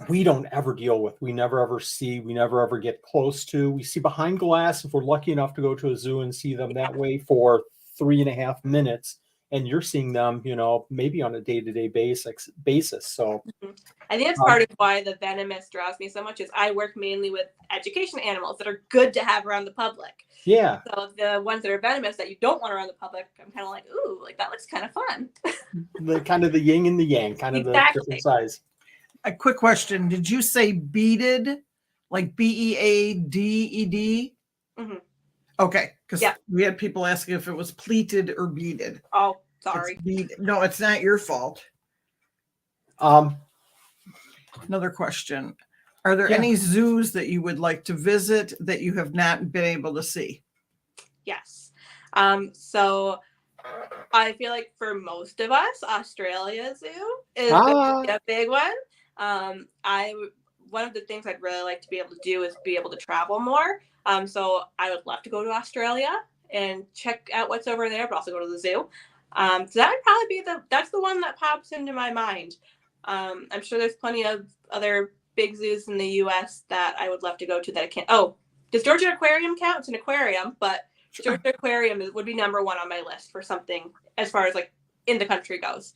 S1: we don't ever deal with. We never ever see. We never ever get close to. We see behind glass if we're lucky enough to go to a zoo and see them that way for 3.5 minutes. And you're seeing them, maybe on a day-to-day basis. So
S3: I think that's part of why the venomous draws me so much is I work mainly with education animals that are good to have around the public.
S1: Yeah.
S3: So the ones that are venomous that you don't want around the public, I'm kind of like, ooh, like that looks kind of fun.
S1: The kind of the yin and the yang, kind of the different size.
S2: A quick question. Did you say beaded, like BEADED?
S3: Mm-hmm.
S2: Okay, because we had people asking if it was pleated or beaded.
S3: Oh, sorry.
S2: No, it's not your fault. Another question. Are there any zoos that you would like to visit that you have not been able to see?
S3: Yes. So I feel like for most of us, Australia Zoo is a big one. One of the things I'd really like to be able to do is be able to travel more. So I would love to go to Australia and check out what's over there, but also go to the zoo. So that would probably be that's the one that pops into my mind. I'm sure there's plenty of other big zoos in the U.S. that I would love to go to that I can't. Oh, does Georgia Aquarium count? It's an aquarium, but Georgia Aquarium would be number one on my list for something as far as like in the country goes.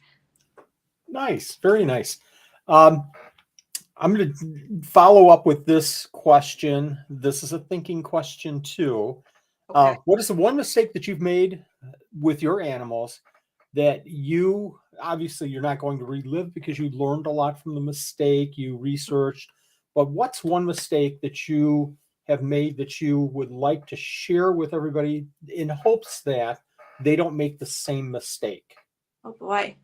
S1: Nice. Very nice. I'm going to follow up with this question. This is a thinking question too. Okay. What is the one mistake that you've made with your animals that obviously you're not going to relive because you learned a lot from the mistake, you researched, but what's one mistake that you have made that you would like to share with everybody in hopes that they don't make the same mistake?
S3: Oh boy.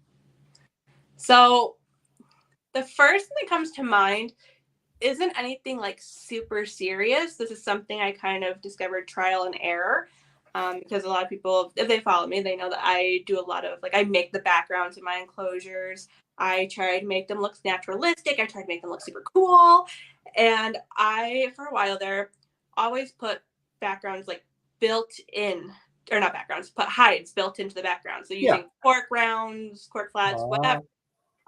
S3: So the first thing that comes to mind isn't anything like super serious. This is something I kind of discovered trial and error. Because a lot of people, if they follow me, they know that I do a lot of, I make the backgrounds in my enclosures. I try to make them look naturalistic. I try to make them look super cool. And for a while there, always put backgrounds like built in, or not backgrounds, put hides built into the background. So using cork rounds, cork flats, whatever.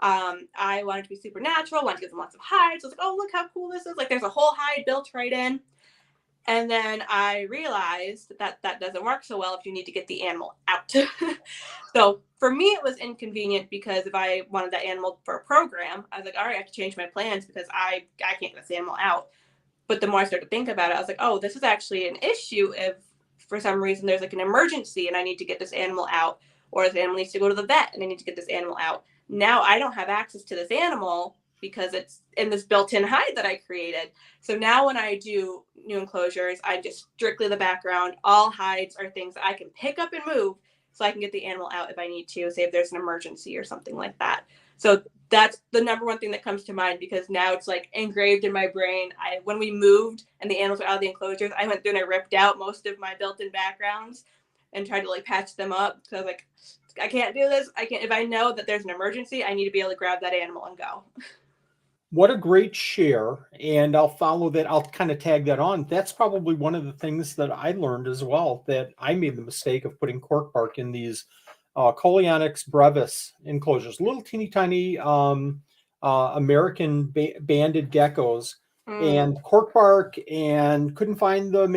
S3: I wanted to be supernatural, wanted to give them lots of hides. I was like, oh, look how cool this is. Like there's a whole hide built right in. And then I realized that doesn't work so well if you need to get the animal out. So for me, it was inconvenient because if I wanted that animal for a program, I was like, all right, I have to change my plans because I can't get this animal out. But the more I started to think about it, I was like, oh, this is actually an issue if for some reason there's like an emergency and I need to get this animal out, or this animal needs to go to the vet and I need to get this animal out. Now I don't have access to this animal because it's in this built-in hide that I created. So now when I do new enclosures, I just strictly the background. All hides are things that I can pick up and move so I can get the animal out if I need to, say if there's an emergency or something like that. So that's the number one thing that comes to mind because now it's like engraved in my brain. When we moved and the animals were out of the enclosures, I went through and I ripped out most of my built-in backgrounds and tried to like patch them up. So I was like, I can't do this. I can't, if I know that there's an emergency, I need to be able to grab that animal and go.
S1: What a great share. And I'll follow that. I'll kind of tag that on. That's probably one of the things that I learned as well, that I made the mistake of putting cork bark in these Coleonyx brevis enclosures, little teeny tiny American banded geckos, and cork bark, and couldn't find the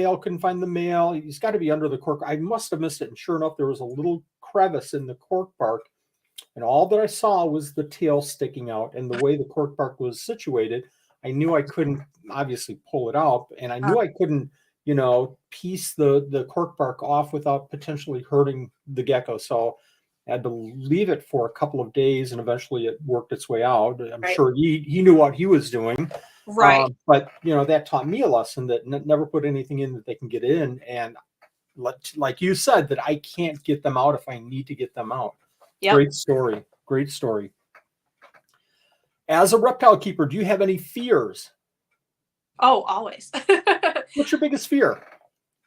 S1: male. He's got to be under the cork. I must have missed it. And sure enough, there was a little crevice in the cork bark. And all that I saw was the tail sticking out, and the way the cork bark was situated, I knew I couldn't obviously pull it out, and I knew I couldn't, piece the cork bark off without potentially hurting the gecko. So I had to leave it for a couple of days, and eventually it worked its way out. I'm sure he knew what he was doing.
S3: Right.
S1: But, that taught me a lesson that never put anything in that they can get in. And like you said, that I can't get them out if I need to get them out. Yep. Great story. As a reptile keeper, do you have any fears?
S3: Oh, always.
S1: What's your biggest fear?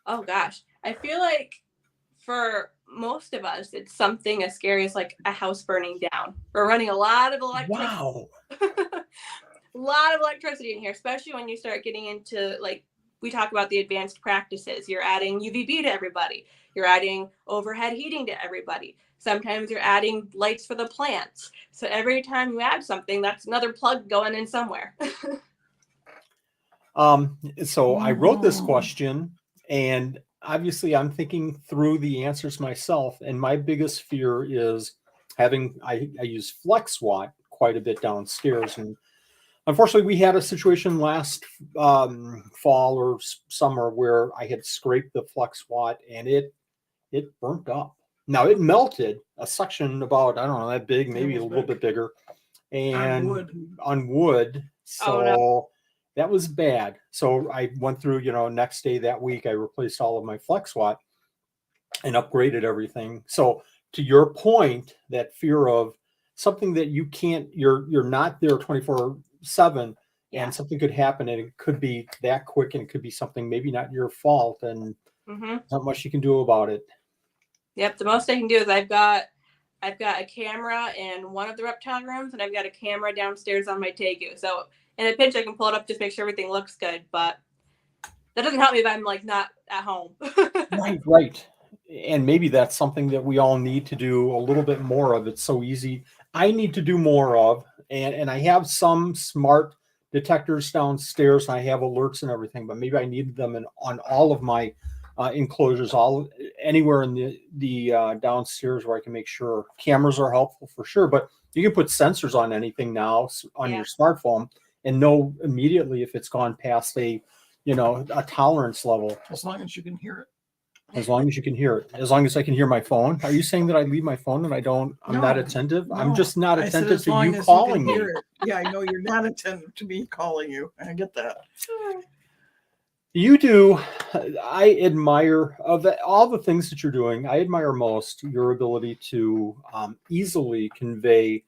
S3: Oh gosh. I feel like for most of us, it's something as scary as like a house burning down. We're running a lot of electricity.
S1: Wow.
S3: A lot of electricity in here, especially when you start getting into, like, we talk about the advanced practices. You're adding UVB to everybody. You're adding overhead heating to everybody. Sometimes you're adding lights for the plants. So every time you add something, that's another plug going in somewhere.
S1: So I wrote this question, and obviously I'm thinking through the answers myself. And my biggest fear is I use FlexWatt quite a bit downstairs. And unfortunately, we had a situation last fall or summer where I had scraped the FlexWatt and it burnt up. Now it melted a section about, I don't know, that big, maybe a little bit bigger, and on wood. So that was bad. So I went through, next day that week, I replaced all of my FlexWatt and upgraded everything. So to your point, that fear of something that you can't, you're not there 24/7, and something could happen, and it could be that quick, and it could be something maybe not your fault, and not much you can do about it.
S3: Yep. The most I can do is I've got a camera in one of the reptile rooms, and I've got a camera downstairs on my Tegu. So in a pinch, I can pull it up, just make sure everything looks good. But that doesn't help me if I'm like not at home.
S1: Right. And maybe that's something that we all need to do a little bit more of. It's so easy. I need to do more of, and I have some smart detectors downstairs, and I have alerts and everything, but maybe I need them on all of my enclosures, anywhere in the downstairs where I can make sure. Cameras are helpful for sure, but you can put sensors on anything now on your smartphone and know immediately if it's gone past a tolerance level.
S2: As long as you can hear it.
S1: As long as you can hear it. As long as I can hear my phone. Are you saying that I leave my phone and I'm not attentive? No, I'm just not attentive to you calling me.
S2: Yeah, I know you're not attentive to me calling you. I get that.
S1: You do. I admire all the things that you're doing. I admire most your ability to easily convey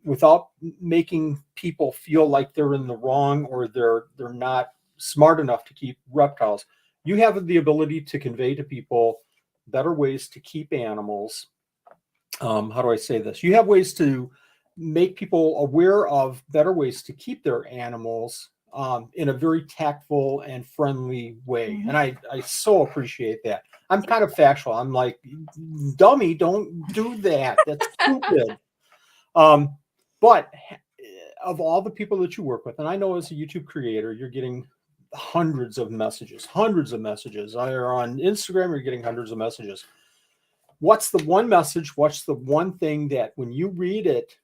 S1: without making people feel like they're in the wrong or they're not smart enough to keep reptiles. You have the ability to convey to people better ways to keep animals. How do I say this? You have ways to make people aware of better ways to keep their animals in a very tactful and friendly way. And I so appreciate that. I'm kind of factual. I'm like, dummy, don't do that. That's stupid. But of all the people that you work with, and I know as a YouTube creator, you're getting hundreds of messages. Either on Instagram, you're getting hundreds of messages. What's the one message? What's the one thing that when you read it,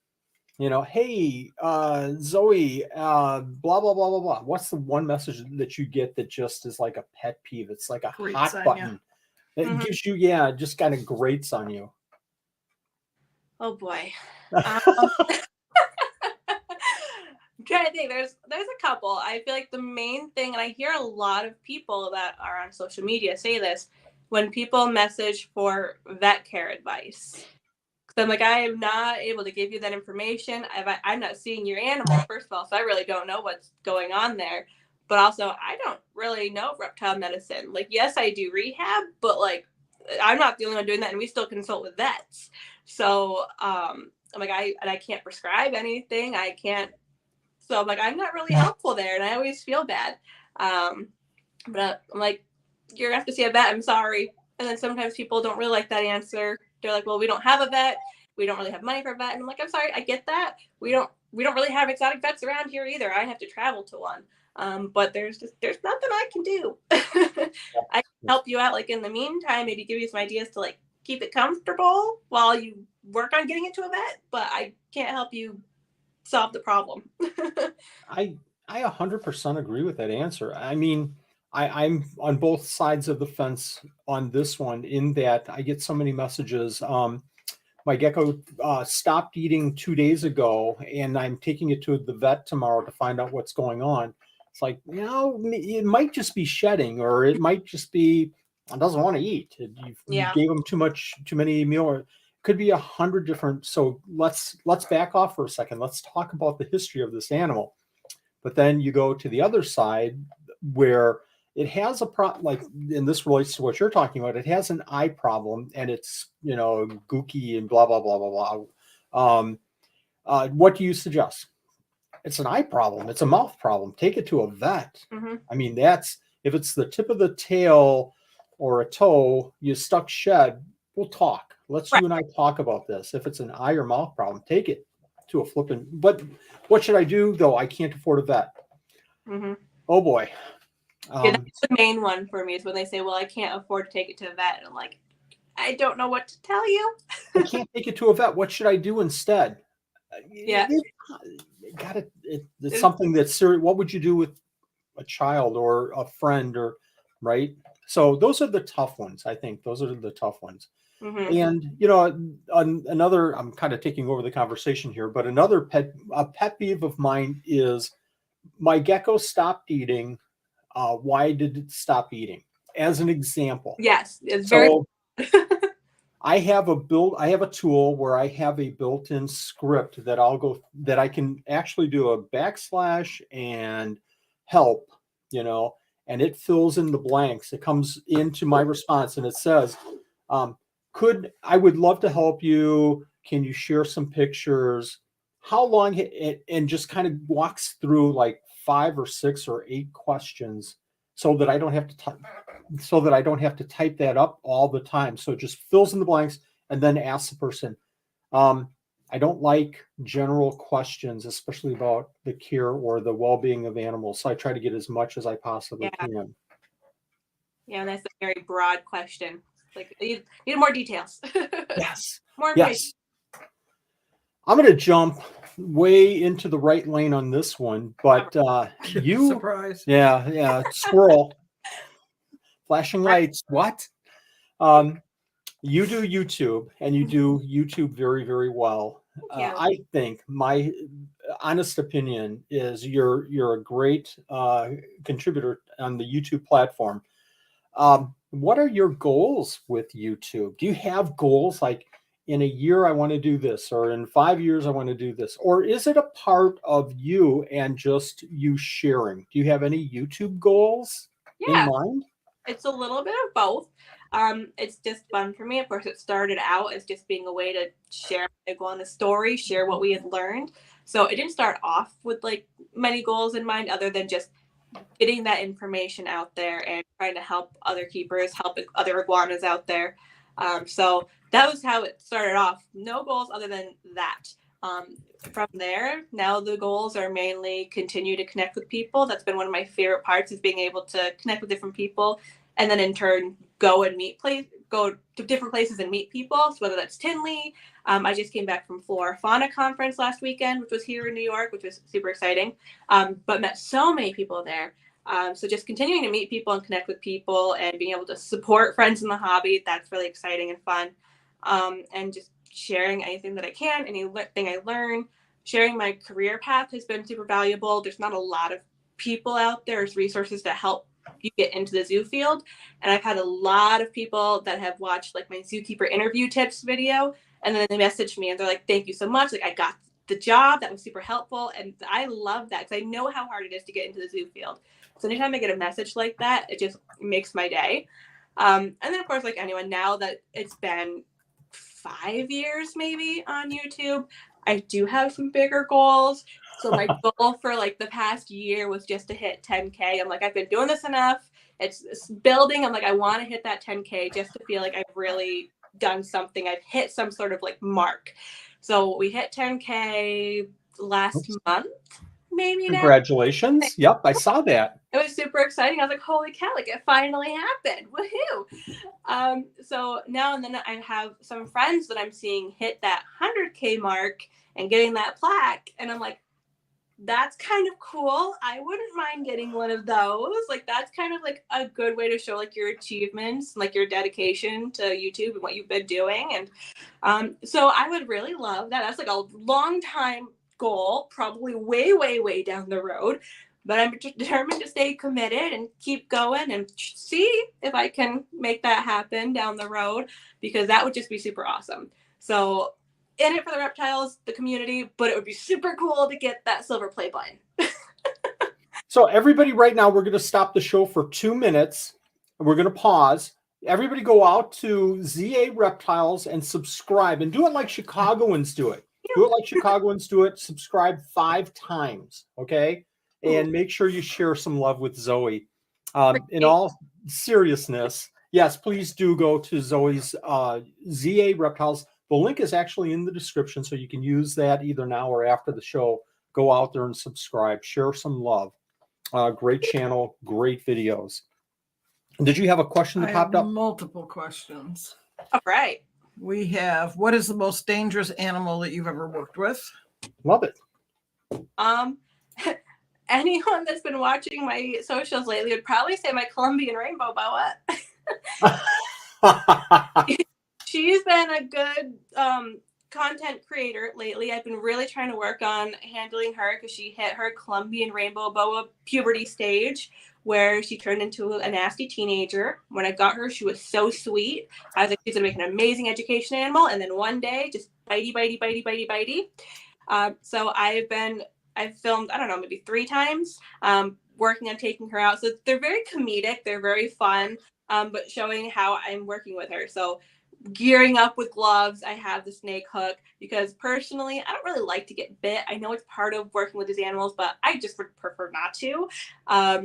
S1: hey, Zowie, blah, blah, blah, blah, blah. What's the one message that you get that just is like a pet peeve? It's like a hot button. It gives you, just kind of grates on you.
S3: Oh boy. I'm trying to think. There's a couple. I feel like the main thing, and I hear a lot of people that are on social media say this, when people message for vet care advice. I'm like, I am not able to give you that information. I'm not seeing your animal, first of all, so I really don't know what's going on there. But also, I don't really know reptile medicine. Like, yes, I do rehab, but like, I'm not the only one doing that, and we still consult with vets. So I'm like, I can't prescribe anything. I can't. So I'm like, I'm not really helpful there, and I always feel bad. But I'm like, you're gonna have to see a vet. I'm sorry. And then sometimes people don't really like that answer. They're like, well, we don't have a vet. We don't really have money for a vet. And I'm like, I'm sorry, I get that. We don't really have exotic vets around here either. I have to travel to one. But there's nothing I can do. I can help you out, like, in the meantime, maybe give you some ideas to like keep it comfortable while you work on getting it to a vet, but I can't help you solve the problem.
S1: I 100% agree with that answer. I mean, I'm on both sides of the fence on this one, in that I get so many messages. My gecko stopped eating 2 days ago, and I'm taking it to the vet tomorrow to find out what's going on. It's like, it might just be shedding, or it might just be it doesn't want to eat. You gave him too many meals. It could be 100 different. So let's back off for a second. Let's talk about the history of this animal. But then you go to the other side where it has like, and this relates to what you're talking about. It has an eye problem, and it's, gooky and blah, blah, blah, blah, blah. What do you suggest? It's an eye problem. It's a mouth problem. Take it to a vet. I mean, if it's the tip of the tail or a toe, you stuck shed, we'll talk. Let's you and I talk about this. If it's an eye or mouth problem, take it to a flipping. But what should I do, though? I can't afford a vet. Oh boy.
S3: That's the main one for me, is when they say, well, I can't afford to take it to a vet. And I'm like, I don't know what to tell you.
S1: I can't take it to a vet. What should I do instead?
S3: Yeah.
S1: It's something that's serious. What would you do with a child or a friend, or right? So those are the tough ones. I think those are the tough ones. And another, I'm kind of taking over the conversation here, but another pet peeve of mine is my gecko stopped eating. Why did it stop eating? As an example.
S3: Yes, it's very.
S1: I have a tool where I have a built-in script that I can actually do a / and help, and it fills in the blanks. It comes into my response and it says, I would love to help you. Can you share some pictures? How long? And just kind of walks through like 5 or 6 or 8 questions, so that I don't have to type that up all the time. So it just fills in the blanks and then asks the person. I don't like general questions, especially about the care or the well-being of animals. So I try to get as much as I possibly can.
S3: Yeah, that's a very broad question. Like, you need more details.
S1: Yes.
S3: More information.
S1: Yes. I'm going to jump way into the right lane on this one, but you
S2: surprise.
S1: Yeah, squirrel. Flashing lights. What? You do YouTube, and you do YouTube very, very well. I think my honest opinion is you're a great contributor on the YouTube platform. What are your goals with YouTube? Do you have goals like, in a year I want to do this, or in 5 years I want to do this? Or is it a part of you and just you sharing? Do you have any YouTube goals in mind?
S3: It's a little bit of both. It's just fun for me. Of course, it started out as just being a way to share my iguana story, share what we had learned. So it didn't start off with like many goals in mind other than just getting that information out there and trying to help other keepers, help other iguanas out there. So that was how it started off. No goals other than that. From there, now the goals are mainly continue to connect with people. That's been one of my favorite parts, is being able to connect with different people, and then in turn go to different places and meet people. So whether that's Tinley, I just came back from Flora Fauna Conference last weekend, which was here in New York, which was super exciting, but met so many people there. So just continuing to meet people and connect with people and being able to support friends in the hobby, that's really exciting and fun. And just sharing anything that I can, anything I learn. Sharing my career path has been super valuable. There's not a lot of people out there. There's resources to help you get into the zoo field. And I've had a lot of people that have watched like my zookeeper interview tips video, and then they message me and they're like, thank you so much. Like, I got the job. That was super helpful. And I love that because I know how hard it is to get into the zoo field. So anytime I get a message like that, it just makes my day. And then of course, like anyone, now that it's been 5 years maybe on YouTube, I do have some bigger goals. So my goal for like the past year was just to hit 10K. I'm like, I've been doing this enough. It's building. I'm like, I want to hit that 10K just to feel like I've really done something. I've hit some sort of like mark. So we hit 10K last month, maybe now.
S1: Congratulations. Yep, I saw that.
S3: It was super exciting. I was like, holy cow, like it finally happened. Woohoo. So now and then I have some friends that I'm seeing hit that 100K mark and getting that plaque. And I'm like, that's kind of cool. I wouldn't mind getting one of those. Like, that's kind of like a good way to show like your achievements, like your dedication to YouTube and what you've been doing. And so I would really love that. That's like a long time goal, probably way, way, way down the road. But I'm determined to stay committed and keep going and see if I can make that happen down the road, because that would just be super awesome. So in it for the reptiles, the community, but it would be super cool to get that silver play button.
S1: So everybody right now, we're going to stop the show for 2 minutes. We're going to pause. Everybody go out to ZA Reptiles and subscribe, and do it like Chicagoans do it. Do it like Chicagoans do it. Subscribe 5 times, okay? And make sure you share some love with Zowie. In all seriousness, yes, please do go to Zoe's ZA Reptiles. The link is actually in the description, so you can use that either now or after the show. Go out there and subscribe. Share some love. Great channel, great videos. Did you have a question that popped up?
S2: Multiple questions.
S3: All right.
S2: We have, what is the most dangerous animal that you've ever worked with?
S1: Love it.
S3: Anyone that's been watching my socials lately would probably say my Colombian rainbow boa. She's been a good content creator lately. I've been really trying to work on handling her because she hit her Colombian rainbow boa puberty stage where she turned into a nasty teenager. When I got her, she was so sweet. I was like, she's gonna make an amazing education animal. And then one day, just bitey. So I've filmed, I don't know, maybe 3 times working on taking her out. So they're very comedic. They're very fun, but showing how I'm working with her. So gearing up with gloves, I have the snake hook because personally, I don't really like to get bit. I know it's part of working with these animals, but I just would prefer not to.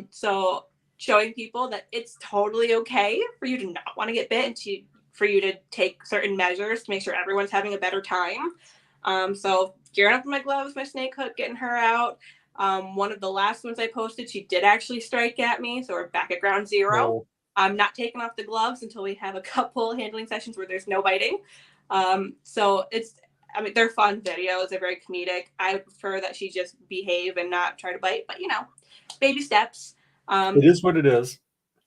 S3: So showing people that it's totally okay for you to not want to get bit and for you to take certain measures to make sure everyone's having a better time. So gearing up with my gloves, my snake hook, getting her out. One of the last ones I posted, she did actually strike at me. So we're back at ground zero.
S1: Oh.
S3: I'm not taking off the gloves until we have a couple handling sessions where there's no biting. So they're fun videos. They're very comedic. I prefer that she just behave and not try to bite, but baby steps.
S1: It is what it is.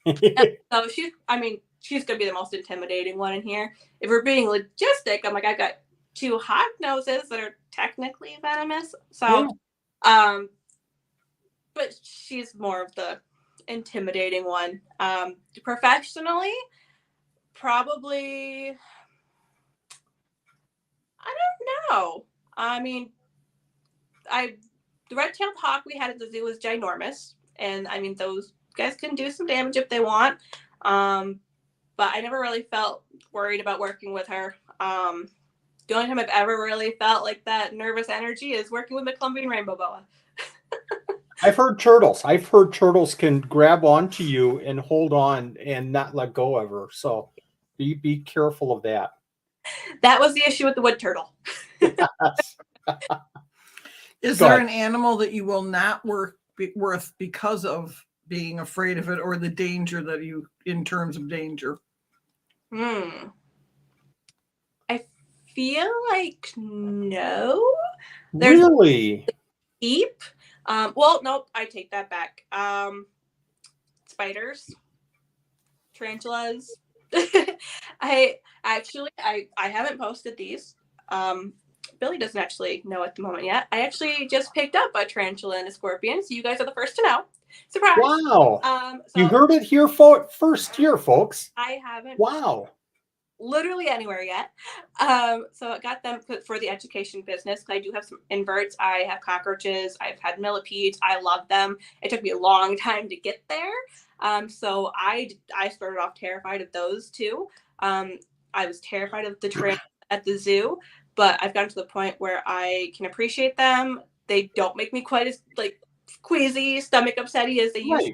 S3: So she's going to be the most intimidating one in here. If we're being logistic, I'm like, I've got 2 hawk noses that are technically venomous. So,
S1: Yeah.
S3: But she's more of the intimidating one. Professionally, probably, I don't know. The red-tailed hawk we had at the zoo was ginormous, and those guys can do some damage if they want. But I never really felt worried about working with her. The only time I've ever really felt like that nervous energy is working with the Colombian rainbow boa.
S1: I've heard turtles. I've heard turtles can grab onto you and hold on and not let go of her. So be careful of that.
S3: That was the issue with the wood turtle.
S2: Is there an animal that you will not work with because of being afraid of it, or the danger that you, in terms of danger?
S3: I feel like no.
S1: There's really?
S3: Sheep. Well, nope, I take that back. Spiders, tarantulas. I haven't posted these. Billy doesn't actually know at the moment yet. I actually just picked up a tarantula and a scorpion, so you guys are the first to know. Surprise!
S1: Wow.
S3: So
S1: you heard it here first here, folks.
S3: I haven't.
S1: Wow.
S3: Literally anywhere yet. So I got them for the education business. I do have some inverts. I have cockroaches. I've had millipedes. I love them. It took me a long time to get there. So I started off terrified of those too. I was terrified of the tarantula at the zoo, but I've gotten to the point where I can appreciate them. They don't make me quite as like queasy, stomach upsetty as they used to.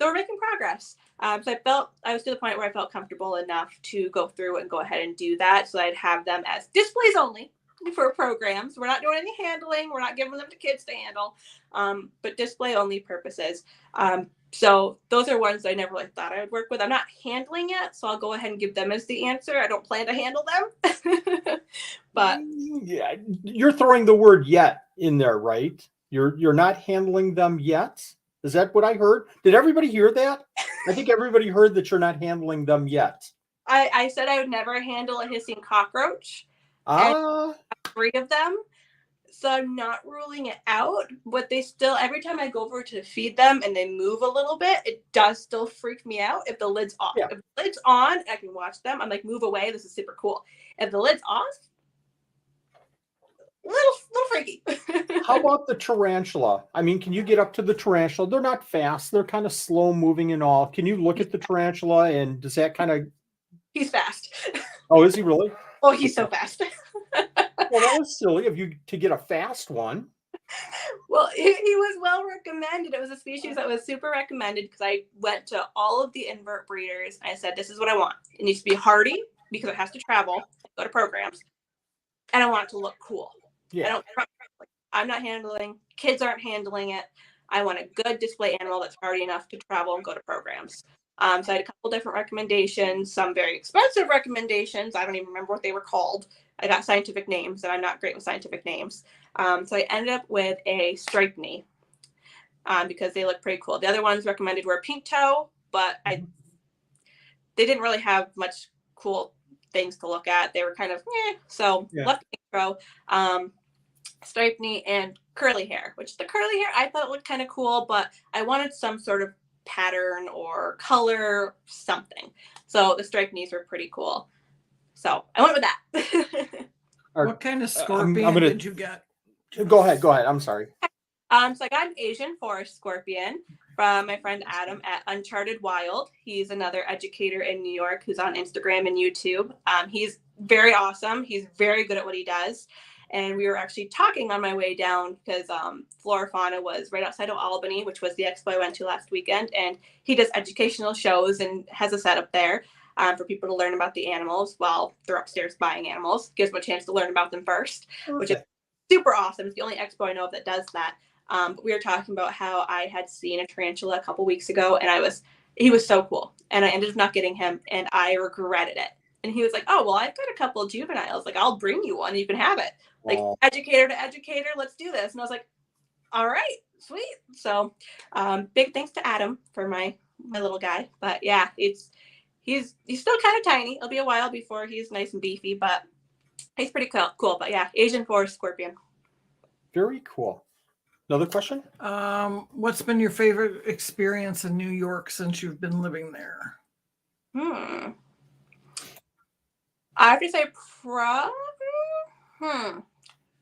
S3: So we're making progress. So I was to the point where I felt comfortable enough to go through and go ahead and do that. So I'd have them as displays only for programs. We're not doing any handling. We're not giving them to kids to handle, but display only purposes. So those are ones I never really thought I would work with. I'm not handling yet, so I'll go ahead and give them as the answer. I don't plan to handle them. But
S1: yeah, you're throwing the word "yet" in there, right? You're not handling them yet. Is that what I heard? Did everybody hear that? I think everybody heard that you're not handling them yet.
S3: I said I would never handle a hissing cockroach. And 3 of them. So I'm not ruling it out, but they still, every time I go over to feed them and they move a little bit, it does still freak me out if the lid's off. Yeah. If the lid's on, I can watch them. I'm like, move away. This is super cool. If the lid's off, little freaky.
S1: How about the tarantula? I mean, can you get up to the tarantula? They're not fast. They're kind of slow moving and all. Can you look at the tarantula and does that kind of...
S3: He's fast.
S1: Oh, is he really?
S3: Oh, he's so fast.
S1: Well, that was silly of you to get a fast one.
S3: Well, he was well recommended. It was a species that was super recommended because I went to all of the invert breeders. And I said, this is what I want. It needs to be hardy because it has to travel, go to programs. And I want it to look cool. Yeah. I'm not handling, kids aren't handling it. I want a good display animal that's hardy enough to travel and go to programs. So I had a couple different recommendations, some very expensive recommendations. I don't even remember what they were called. I got scientific names, and I'm not great with scientific names. So I ended up with a striped knee because they look pretty cool. The other ones recommended were pink toe, but they didn't really have much cool things to look at. They were kind of so left pink toe, striped knee, and curly hair. Which the curly hair I thought it looked kind of cool, but I wanted some sort of pattern or color, something. So the striped knees were pretty cool. So I went with that.
S2: What kind of scorpion did you get?
S1: Go ahead. I'm sorry.
S3: So I got an Asian forest scorpion from my friend Adam at Uncharted Wild. He's another educator in New York who's on Instagram and YouTube. He's very awesome. He's very good at what he does. And we were actually talking on my way down because Flora Fauna was right outside of Albany, which was the expo I went to last weekend. And he does educational shows and has a setup there for people to learn about the animals while they're upstairs buying animals. Gives them a chance to learn about them first, which is super awesome. It's the only expo I know of that does that. But we were talking about how I had seen a tarantula a couple weeks ago, and he was so cool. And I ended up not getting him, and I regretted it. And he was like, oh, well, I've got a couple of juveniles. Like, I'll bring you one. You can have it. Like, educator to educator, let's do this. And I was like, all right, sweet. So big thanks to Adam for my little guy. But yeah, he's still kind of tiny. It'll be a while before he's nice and beefy, but he's pretty cool. But yeah, Asian forest scorpion.
S1: Very cool. Another question?
S2: What's been your favorite experience in New York since you've been living there?
S3: I have to say probably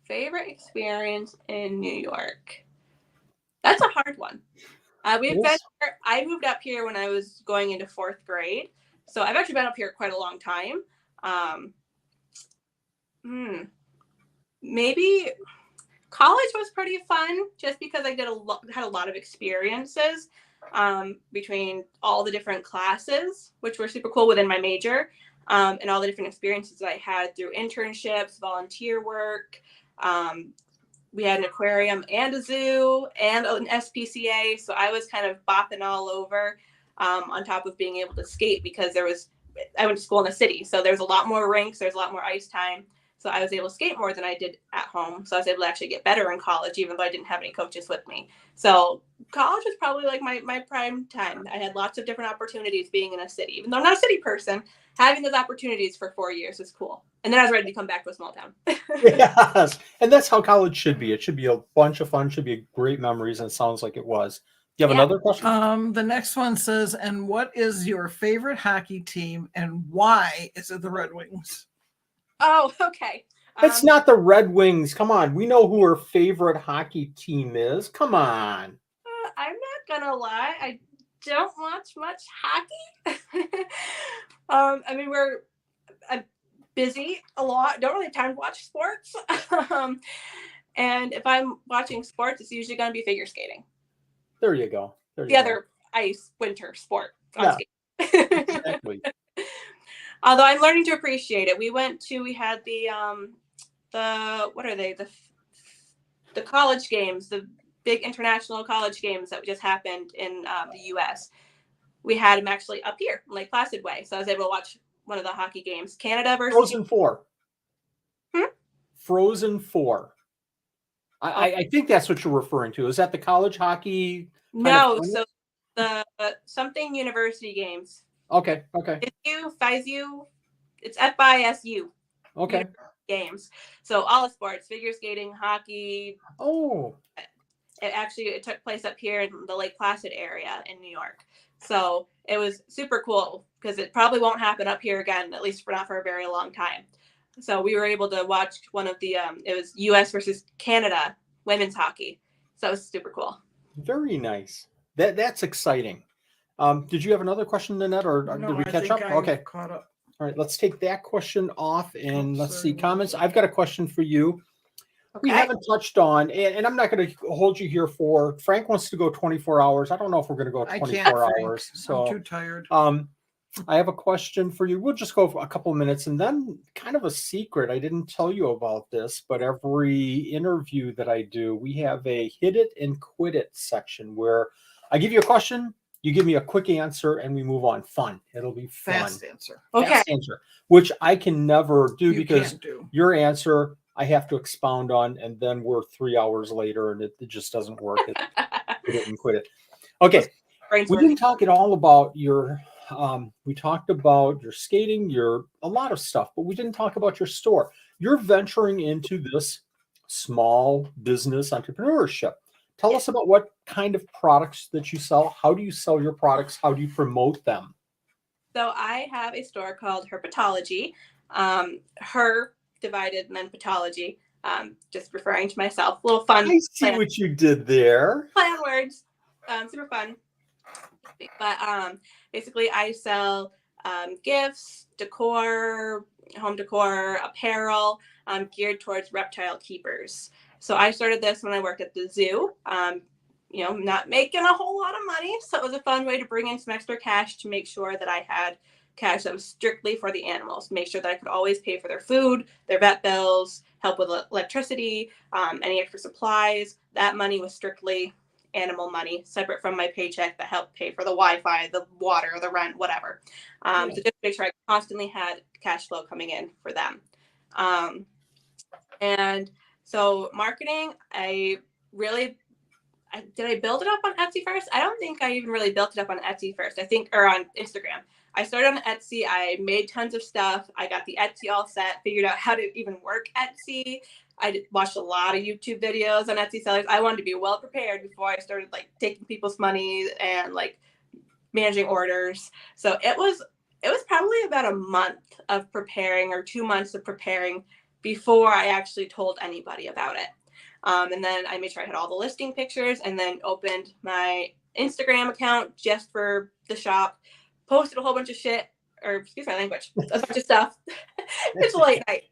S3: favorite experience in New York. That's a hard one. I moved up here when I was going into 4th grade. So I've actually been up here quite a long time. Maybe college was pretty fun just because I had a lot of experiences between all the different classes, which were super cool within my major, and all the different experiences that I had through internships, volunteer work. We had an aquarium and a zoo and an SPCA. So I was kind of bopping all over on top of being able to skate because I went to school in the city. So there's a lot more rinks. There's a lot more ice time. So I was able to skate more than I did at home. So I was able to actually get better in college, even though I didn't have any coaches with me. So college was probably like my prime time. I had lots of different opportunities being in a city. Even though I'm not a city person, having those opportunities for 4 years was cool. And then I was ready to come back to a small town.
S1: Yes. And that's how college should be. It should be a bunch of fun, should be great memories, and it sounds like it was. Do you have another question?
S2: The next one says, and what is your favorite hockey team and why is it the Red Wings?
S3: Oh, okay.
S1: It's not the Red Wings. Come on. We know who our favorite hockey team is. Come on.
S3: I'm not going to lie. I don't watch much hockey. I mean, I'm busy a lot. Don't really have time to watch sports. And if I'm watching sports, it's usually going to be figure skating.
S1: There you go.
S3: The other ice winter sport.
S1: Yeah, exactly.
S3: Although I'm learning to appreciate it. We had what are they? The college games, the big international college games that just happened in the U.S. We had them actually up here in Lake Placid Way. So I was able to watch one of the hockey games. Canada versus
S1: Frozen Four. Frozen Four. I think that's what you're referring to. Is that the college hockey?
S3: No, so the something university games.
S1: Okay.
S3: FISU, it's FISU.
S1: Okay.
S3: Games. So all the sports, figure skating, hockey.
S1: Oh.
S3: It took place up here in the Lake Placid area in New York. So it was super cool because it probably won't happen up here again, at least not for a very long time. So we were able to watch one of the, it was U.S. versus Canada women's hockey. So it was super cool.
S1: Very nice. That's exciting. Did you have another question, Nanette, or
S2: no,
S1: did we catch up? Okay.
S2: Caught up.
S1: All right, let's take that question off and let's see comments. I've got a question for you. Okay. We haven't touched on, and I'm not going to hold you here for, Frank wants to go 24 hours. I don't know if we're going to go 24 hours. So
S2: I'm too tired.
S1: I have a question for you. We'll just go for a couple of minutes, and then kind of a secret. I didn't tell you about this, but every interview that I do, we have a hit it and quit it section where I give you a question, you give me a quick answer, and we move on. Fun. It'll be fun.
S2: Fast answer.
S3: Okay.
S1: Fast answer, which I can never do because your answer I have to expound on, and then we're 3 hours later, and it just doesn't work. Hit it and quit it. Okay. We didn't talk at all about your... we talked about your skating, a lot of stuff, but we didn't talk about your store. You're venturing into this small business entrepreneurship. Tell us about what kind of products that you sell. How do you sell your products? How do you promote them?
S3: So I have a store called Herpetology. Her divided and then patology. Just referring to myself. A little fun.
S1: I see what you did there.
S3: Play on words. Super fun. But basically, I sell gifts, decor, home decor, apparel, geared towards reptile keepers. So I started this when I worked at the zoo. Not making a whole lot of money, so it was a fun way to bring in some extra cash to make sure that I had cash that was strictly for the animals. Make sure that I could always pay for their food, their vet bills, help with electricity, any extra supplies. That money was strictly animal money, separate from my paycheck that helped pay for the Wi-Fi, the water, the rent, whatever. So just to make sure I constantly had cash flow coming in for them. And so marketing, did I build it up on Etsy first? I don't think I even really built it up on Etsy first. Or on Instagram. I started on Etsy. I made tons of stuff. I got the Etsy all set, figured out how to even work Etsy. I watched a lot of YouTube videos on Etsy sellers. I wanted to be well prepared before I started taking people's money and managing orders. So it was probably about a month of preparing or 2 months of preparing before I actually told anybody about it. And then I made sure I had all the listing pictures and then opened my Instagram account just for the shop, posted a whole bunch of shit, or excuse my language, a bunch of stuff. It's a late night.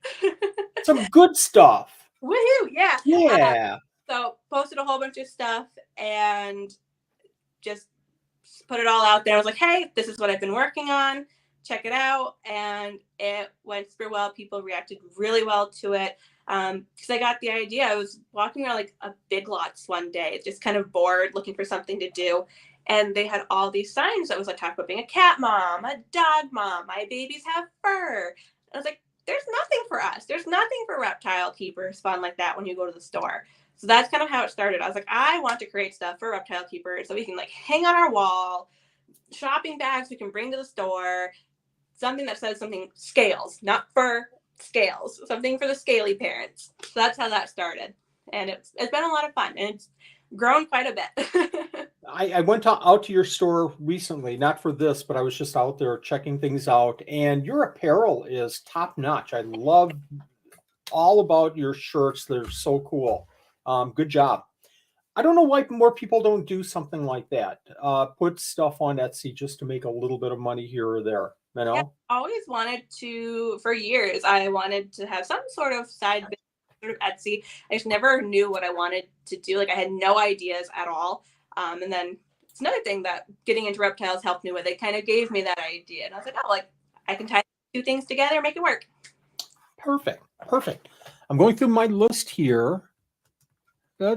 S1: Some good stuff.
S3: Woohoo! Yeah.
S1: Yeah.
S3: So posted a whole bunch of stuff and just put it all out there. I was like, hey, this is what I've been working on. Check it out. And it went super well. People reacted really well to it. Because I got the idea. I was walking around like a Big Lots one day, just kind of bored, looking for something to do. And they had all these signs that was like talk about being a cat mom, a dog mom, my babies have fur. I was like, there's nothing for us. There's nothing for reptile keepers fun like that when you go to the store. So that's kind of how it started. I was like, I want to create stuff for reptile keepers so we can like hang on our wall, shopping bags we can bring to the store, something that says something scales, not fur, scales, something for the scaly parents. So that's how that started. And it's been a lot of fun and it's grown quite a bit.
S1: I went out to your store recently, not for this, but I was just out there checking things out, and your apparel is top notch. I love all about your shirts. They're so cool. Good job. I don't know why more people don't do something like that. Put stuff on Etsy just to make a little bit of money here or there. You know?
S3: Yeah, I always wanted to, for years, I wanted to have some sort of side business, sort of Etsy. I just never knew what I wanted to do. Like I had no ideas at all. And then it's another thing that getting into reptiles helped me with. It kind of gave me that idea. And I was like, oh, like I can tie two things together and make it work.
S1: Perfect. Perfect. I'm going through my list here. I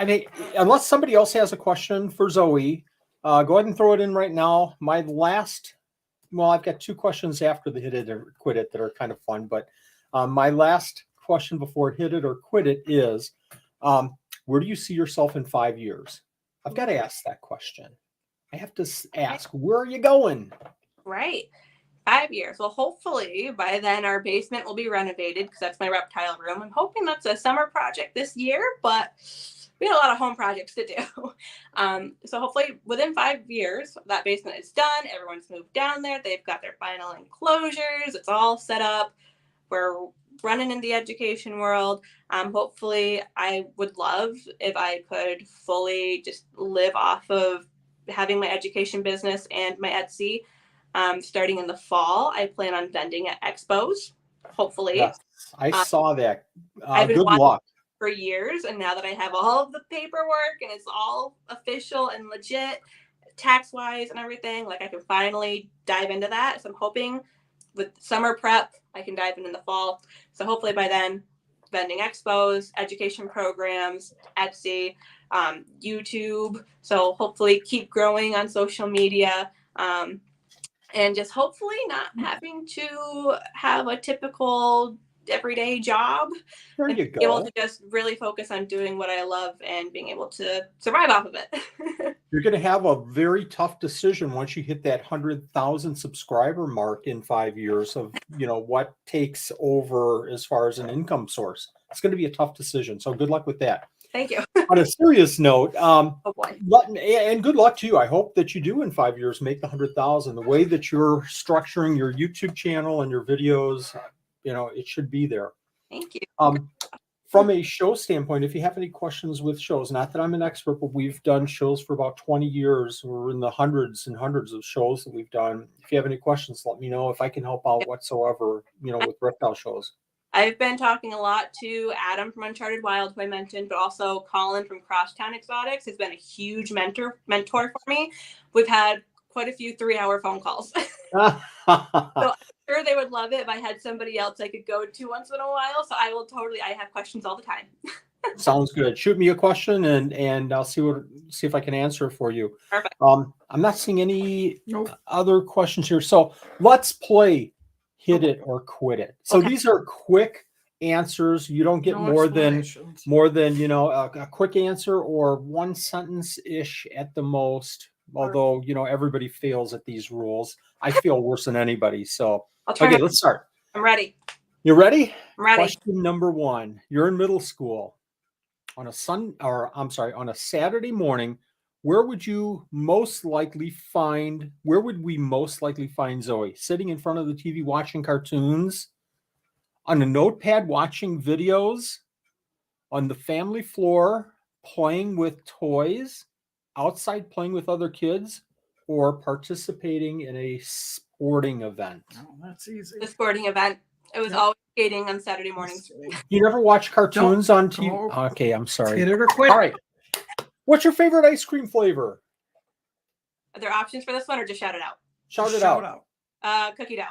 S1: mean, unless somebody else has a question for Zoe, go ahead and throw it in right now. I've got two questions after the hit it or quit it that are kind of fun, but my last question before hit it or quit it is, where do you see yourself in 5 years? I've got to ask that question. I have to ask, where are you going?
S3: Right. 5 years. Well, hopefully by then our basement will be renovated because that's my reptile room. I'm hoping that's a summer project this year, but we have a lot of home projects to do. So hopefully within 5 years, that basement is done. Everyone's moved down there. They've got their final enclosures. It's all set up. We're running in the education world. Hopefully I would love if I could fully just live off of having my education business and my Etsy. Starting in the fall, I plan on vending at expos, hopefully.
S1: Yes, I saw that.
S3: I've been
S1: Good
S3: watching
S1: luck.
S3: for years, and now that I have all of the paperwork and it's all official and legit, tax-wise and everything, like I can finally dive into that. So I'm hoping with summer prep, I can dive in the fall. So hopefully by then, vending expos, education programs, Etsy, YouTube. So hopefully keep growing on social media. And just hopefully not having to have a typical everyday job.
S1: There
S3: and
S1: you
S3: be able
S1: go.
S3: to just really focus on doing what I love and being able to survive off of it.
S1: You're going to have a very tough decision once you hit that 100,000 subscriber mark in 5 years of, what takes over as far as an income source. It's going to be a tough decision. So good luck with that.
S3: Thank you.
S1: On a serious note,
S3: Oh boy.
S1: and good luck to you. I hope that you do in 5 years make the 100,000. The way that you're structuring your YouTube channel and your videos, it should be there.
S3: Thank you.
S1: From a show standpoint, if you have any questions with shows, not that I'm an expert, but we've done shows for about 20 years. We're in the hundreds and hundreds of shows that we've done. If you have any questions, let me know if I can help out whatsoever, with reptile shows.
S3: I've been talking a lot to Adam from Uncharted Wild, who I mentioned, but also Colin from Crosstown Exotics has been a huge mentor for me. We've had quite a few 3-hour phone calls. So I'm sure they would love it if I had somebody else I could go to once in a while. So I have questions all the time.
S1: Sounds good. Shoot me a question and I'll see if I can answer it for you.
S3: Perfect.
S1: I'm not seeing any other questions here. So let's play hit it or quit it. So these are quick answers. You don't get more than a quick answer or one sentence ish at the most. Although everybody fails at these rules. I feel worse than anybody. So let's start.
S3: I'm ready.
S1: You ready?
S3: I'm ready.
S1: Question number 1. You're in middle school on a Saturday morning. Where would we most likely find Zoe? Sitting in front of the TV watching cartoons, on a notepad watching videos, on the family floor playing with toys, outside playing with other kids, or participating in a sporting event?
S2: Oh, that's easy.
S3: The sporting event. It was always skating on Saturday mornings.
S1: You never watch cartoons on TV? Okay, I'm sorry.
S2: Hit it or quit.
S1: All right. What's your favorite ice cream flavor?
S3: Are there options for this one, or just shout it out?
S1: Shout it out.
S3: Cookie dough.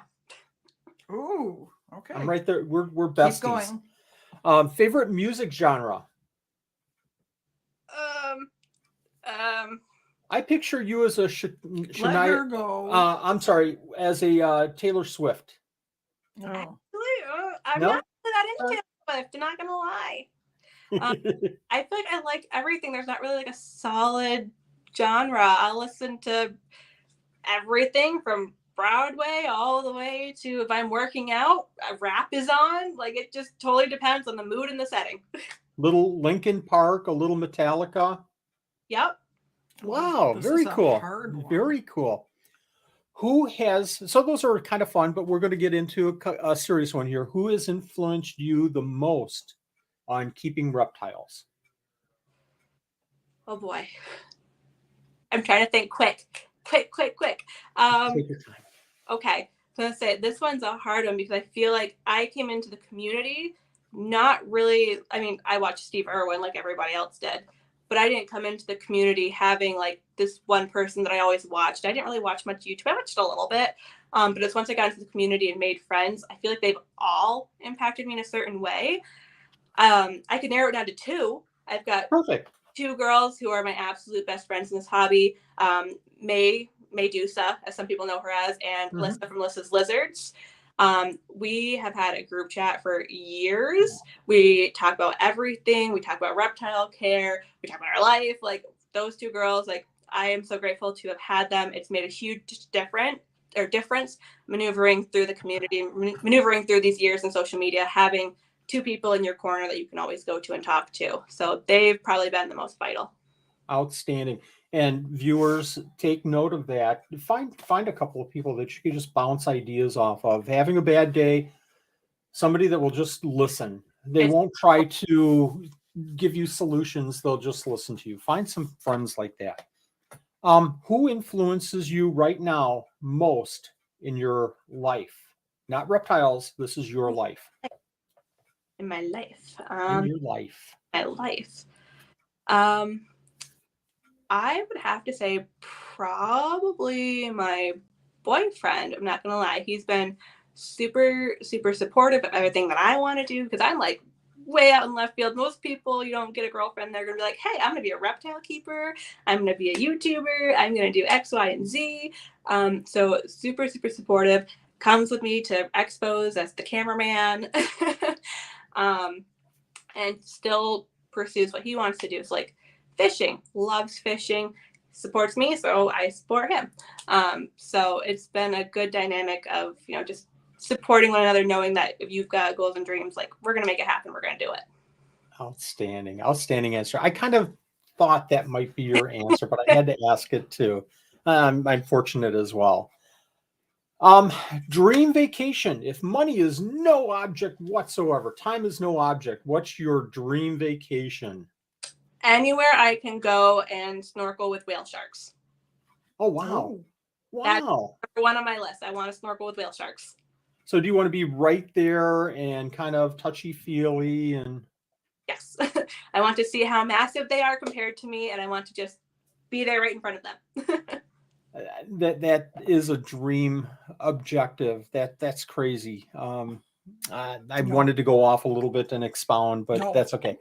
S2: Ooh, okay.
S1: I'm right there. We're besties.
S2: Keep going.
S1: Favorite music genre? I picture you as a Shania.
S2: Let her go.
S1: I'm sorry, as a Taylor Swift.
S2: No.
S3: Actually, I'm not that into Taylor Swift. I'm not gonna lie. I feel like I like everything. There's not really like a solid genre. I'll listen to everything from Broadway all the way to, if I'm working out, rap is on. Like, it just totally depends on the mood and the setting.
S1: Little Linkin Park, a little Metallica.
S3: Yep.
S1: Wow, very cool. Very cool. So those are kind of fun, but we're going to get into a serious one here. Who has influenced you the most on keeping reptiles?
S3: Oh boy. I'm trying to think quick.
S1: Take your time.
S3: Okay. So I'm going to say this one's a hard one because I feel like I came into the community not really, I mean, I watched Steve Irwin like everybody else did, but I didn't come into the community having like this one person that I always watched. I didn't really watch much YouTube. I watched a little bit, but it's once I got into the community and made friends, I feel like they've all impacted me in a certain way. I could narrow it down to two. I've got two girls who are my absolute best friends in this hobby. Medusa, as some people know her as, and Lissa from Lissa's Lizards. We have had a group chat for years. We talk about everything. We talk about reptile care. We talk about our life. Like, those two girls, like, I am so grateful to have had them. It's made a huge difference maneuvering through the community, maneuvering through these years in social media, having two people in your corner that you can always go to and talk to. So they've probably been the most vital.
S1: Outstanding. And viewers, take note of that. Find a couple of people that you can just bounce ideas off of. Having a bad day, somebody that will just listen. They won't try to give you solutions. They'll just listen to you. Find some friends like that. Who influences you right now most in your life? Not reptiles. This is your life.
S3: In my life.
S1: In your life.
S3: My life. I would have to say probably my boyfriend. I'm not going to lie. He's been super, super supportive of everything that I want to do because I'm like way out in left field. Most people, you don't get a girlfriend, they're going to be like, hey, I'm going to be a reptile keeper. I'm going to be a YouTuber. I'm going to do X, Y, and Z. So super, super supportive. Comes with me to expos as the cameraman. And still pursues what he wants to do. It's like, fishing, loves fishing, supports me, so I support him. So it's been a good dynamic of, just supporting one another, knowing that if you've got goals and dreams, like, we're going to make it happen. We're going to do it.
S1: Outstanding answer. I kind of thought that might be your answer, but I had to ask it too. I'm fortunate as well. Dream vacation. If money is no object whatsoever, time is no object, what's your dream vacation?
S3: Anywhere I can go and snorkel with whale sharks.
S1: Oh, wow.
S3: That's one on my list. I want to snorkel with whale sharks.
S1: So do you want to be right there and kind of touchy-feely? And
S3: yes. I want to see how massive they are compared to me, and I want to just be there right in front of them.
S1: That is a dream objective. That's crazy. I wanted to go off a little bit and expound, but that's okay.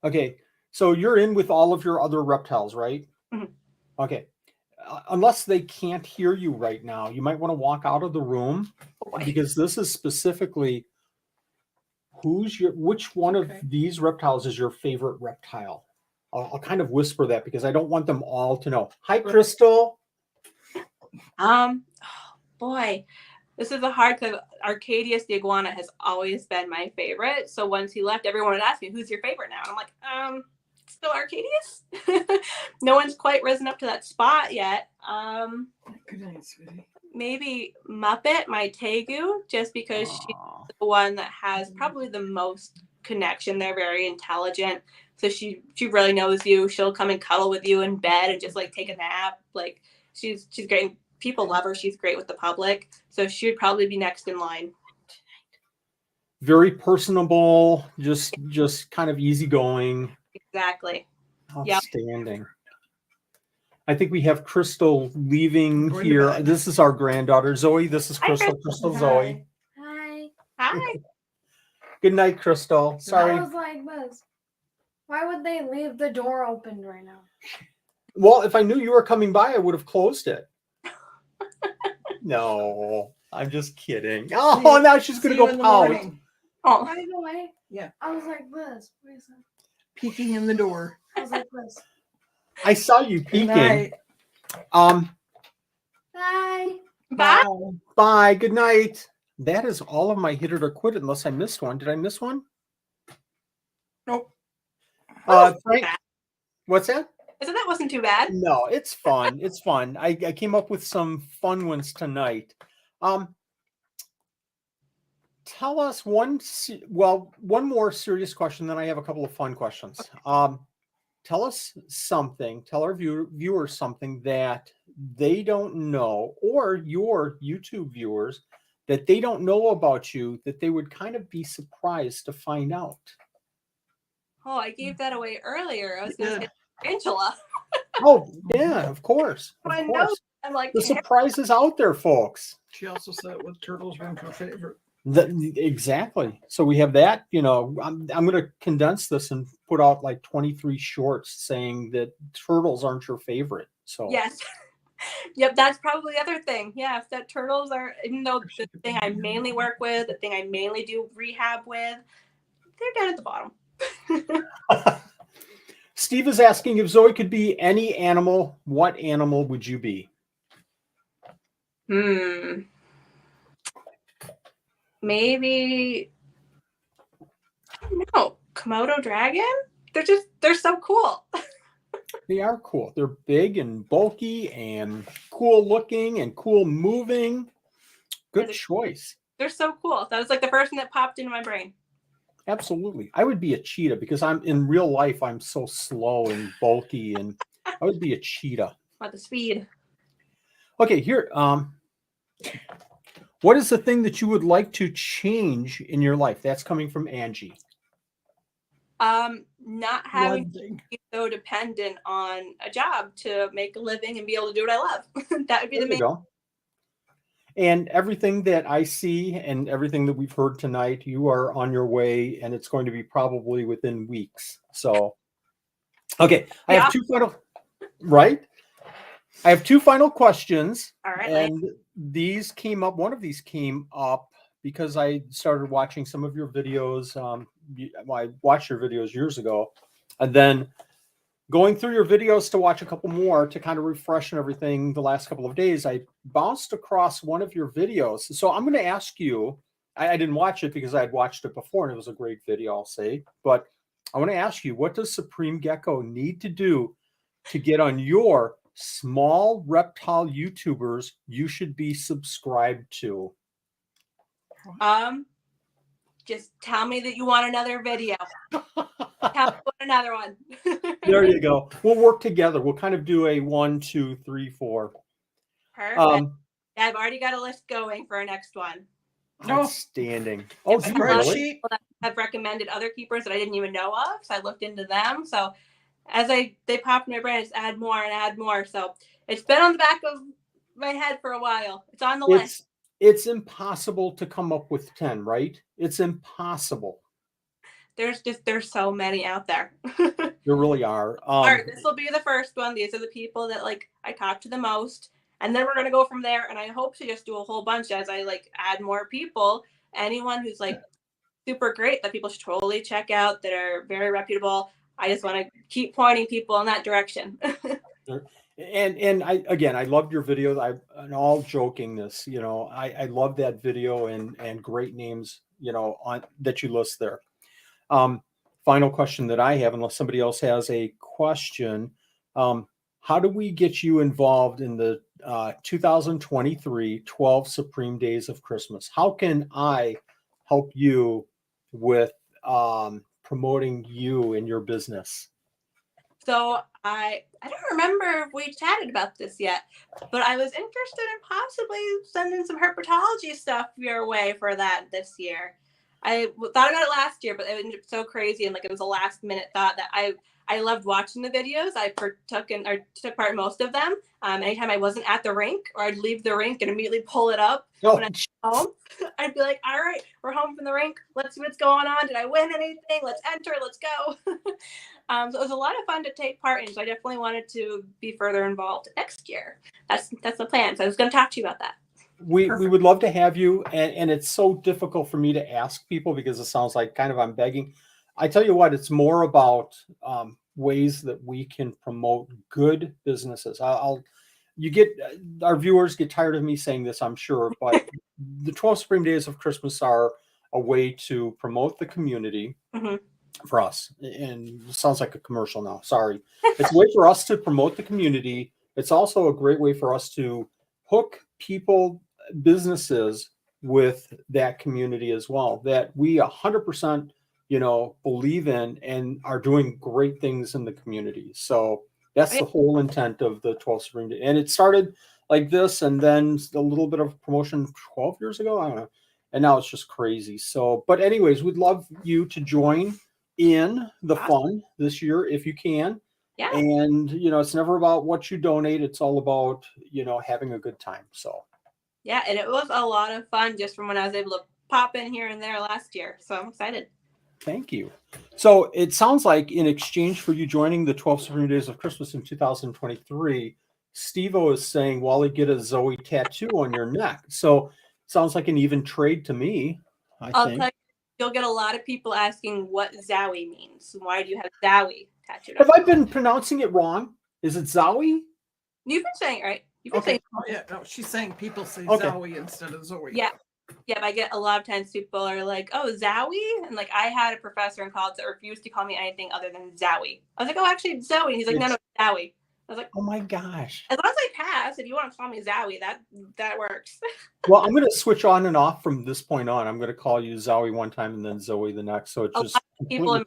S1: Okay, so you're in with all of your other reptiles, right?
S3: Mm-hmm.
S1: Okay. Unless they can't hear you right now, you might want to walk out of the room because this is specifically which one of these reptiles is your favorite reptile? I'll kind of whisper that because I don't want them all to know. Hi, Crystal.
S3: Oh boy. This is a hard because Arcadius the iguana has always been my favorite. So once he left, everyone would ask me, who's your favorite now? And I'm like, still Arcadius? No one's quite risen up to that spot yet. Maybe Muppet, my Tegu, just because she's the one that has probably the most connection. They're very intelligent. So she really knows you. She'll come and cuddle with you in bed and just like take a nap. Like she's great. people love her. She's great with the public. So she would probably be next in line.
S1: Very personable, just kind of easygoing.
S3: Exactly.
S1: Outstanding. Yep. I think we have Crystal leaving here. This is our granddaughter, Zowie. This is Crystal. Crystal, Zowie.
S4: Hi.
S3: Hi.
S1: Good night, Crystal. Sorry.
S4: I was like this. Why would they leave the door open right now?
S1: Well, if I knew you were coming by, I would have closed it. No, I'm just kidding. Oh, now she's going to go out.
S4: Oh. By the way,
S2: yeah.
S4: I was like this. What is that?
S2: Peeking in the door.
S4: I was like this.
S1: I saw you peeking.
S4: Bye.
S3: Bye.
S1: Bye. Good night. That is all of my hit it or quit it, unless I missed one. Did I miss one?
S2: Nope.
S1: Frank, what's that?
S3: I said that wasn't too bad.
S1: No, it's fun. It's fun. I came up with some fun ones tonight. Tell us one more serious question, then I have a couple of fun questions. Tell us something, tell our viewers something that they don't know, or your YouTube viewers that they don't know about you, that they would kind of be surprised to find out.
S3: Oh, I gave that away earlier. I was going to say Angela.
S1: Oh, yeah, of course. Of
S3: I
S1: course.
S3: know. I'm like,
S1: the surprise is out there, folks.
S2: She also said with turtles weren't her favorite.
S1: Exactly. So we have that. You know, I'm going to condense this and put out like 23 shorts saying that turtles aren't your favorite. So
S3: yes. Yep, that's probably the other thing. Yeah, if that turtles are, even though the thing I mainly work with, the thing I mainly do rehab with, they're down at the bottom.
S1: Steve is asking if Zowie could be any animal, what animal would you be?
S3: Maybe, I don't know, Komodo dragon? They're so cool.
S1: They are cool. They're big and bulky and cool looking and cool moving. Good choice.
S3: They're so cool. That was like the first thing that popped into my brain.
S1: Absolutely. I would be a cheetah because in real life, I'm so slow and bulky, and I would be a cheetah.
S3: About the speed.
S1: Okay, here. What is the thing that you would like to change in your life? That's coming from Angie.
S3: Not having to be so dependent on a job to make a living and be able to do what I love. That would be the main.
S1: Go. And everything that I see and everything that we've heard tonight, you are on your way, and it's going to be probably within weeks. So, okay, I have two final, right? I have two final questions.
S3: All right.
S1: And these came up, one of these came up because I started watching some of your videos. I watched your videos years ago, and then going through your videos to watch a couple more to kind of refresh and everything the last couple of days, I bounced across one of your videos. So I'm going to ask you, I didn't watch it because I had watched it before and it was a great video, I'll say, but I want to ask you, what does Supreme Gecko need to do to get on your small reptile YouTubers you should be subscribed to?
S3: Just tell me that you want another video. Tell me another one.
S1: There you go. We'll work together. We'll kind of do a 1, 2, 3, 4.
S3: Perfect. I've already got a list going for our next one.
S1: Outstanding. Oh,
S3: do you really? I've recommended other keepers that I didn't even know of, so I looked into them. So as they popped in my brain, I just add more and add more. So it's been on the back of my head for a while. It's on the list.
S1: It's impossible to come up with 10, right? It's impossible.
S3: There's so many out there.
S1: There really are.
S3: All right, this will be the first one. These are the people that like I talk to the most, and then we're gonna go from there. And I hope to just do a whole bunch as I like add more people. Anyone who's like super great that people should totally check out that are very reputable. I just want to keep pointing people in that direction.
S1: And I loved your video. And all jokingness, you know, I love that video and great names, you know, on that you list there. Final question that I have, unless somebody else has a question, how do we get you involved in the 2023 12 Supreme Days of Christmas? How can I help you with promoting you and your business?
S3: So I don't remember if we chatted about this yet, but I was interested in possibly sending some herpetology stuff your way for that this year. I thought about it last year, but it was so crazy and like it was a last minute thought that I loved watching the videos. I took part in most of them. Anytime I wasn't at the rink, or I'd leave the rink and immediately pull it up when I was home, I'd be like, "All right, we're home from the rink. Let's see what's going on. Did I win anything? Let's enter. Let's go." So it was a lot of fun to take part in. So I definitely wanted to be further involved next year. That's the plan. So I was going to talk to you about that.
S1: We would love to have you, and it's so difficult for me to ask people because it sounds like kind of I'm begging. I tell you what, it's more about ways that we can promote good businesses. Our viewers get tired of me saying this, I'm sure, but the 12 Supreme Days of Christmas are a way to promote the community for us. And it sounds like a commercial now. Sorry. It's a way for us to promote the community. It's also a great way for us to hook people, businesses with that community as well, that we 100% believe in and are doing great things in the community. So that's the whole intent of the 12 Supreme Day. And it started like this, and then a little bit of promotion 12 years ago, I don't know, and now it's just crazy. So, but anyways, we'd love you to join in the fun this year if you can.
S3: Yeah.
S1: And it's never about what you donate, it's all about having a good time. So
S3: yeah, and it was a lot of fun just from when I was able to pop in here and there last year. So I'm excited.
S1: Thank you. So it sounds like in exchange for you joining the 12 Supreme Days of Christmas in 2023, Steve-O is saying, Wally, get a Zowie tattoo on your neck. So sounds like an even trade to me, I think.
S3: Tell you, you'll get a lot of people asking what Zowie means. Why do you have Zowie tattooed?
S1: Have I been pronouncing it wrong? Is it Zowie?
S3: You've been saying it right. You've been saying
S2: Oh, yeah, no, she's saying people say Zowie instead of Zowie.
S3: Yeah. Yeah, but I get a lot of times people are like, "Oh, Zowie," and like I had a professor in college that refused to call me anything other than Zowie. I was like, "Oh, actually, Zowie." And he's like, "No, Zowie." I was like,
S1: "Oh my gosh!"
S3: As long as I pass, if you want to call me Zowie, that works.
S1: Well, I'm going to switch on and off from this point on. I'm going to call you Zowie one time and then Zoe the next. So it's just
S3: people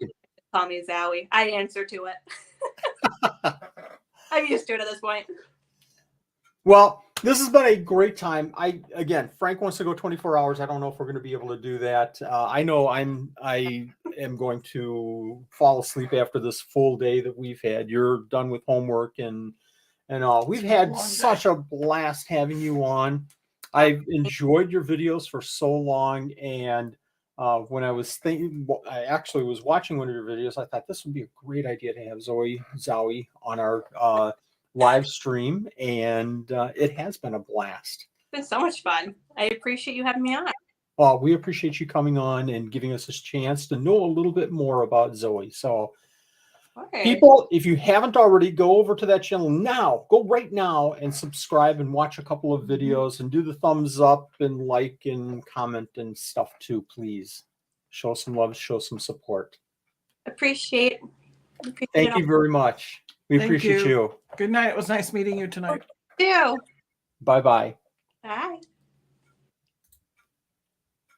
S3: call me Zowie. I answer to it. I'm used to it at this point.
S1: Well, this has been a great time. Again, Frank wants to go 24 hours. I don't know if we're going to be able to do that. I know I am going to fall asleep after this full day that we've had. You're done with homework and all. We've had such a blast having you on. I've enjoyed your videos for so long, and when I was I actually was watching one of your videos. I thought this would be a great idea to have Zowie on our live stream, and it has been a blast.
S3: It's been so much fun. I appreciate you having me on.
S1: Well, we appreciate you coming on and giving us this chance to know a little bit more about Zowie. So people, if you haven't already, go over to that channel now. Go right now and subscribe and watch a couple of videos and do the thumbs up and like and comment and stuff too, please. Show some love, show some support.
S3: Appreciate
S1: Thank you very much. We appreciate you.
S2: Good night. It was nice meeting you tonight.
S3: You too.
S1: Bye-bye.
S3: Bye.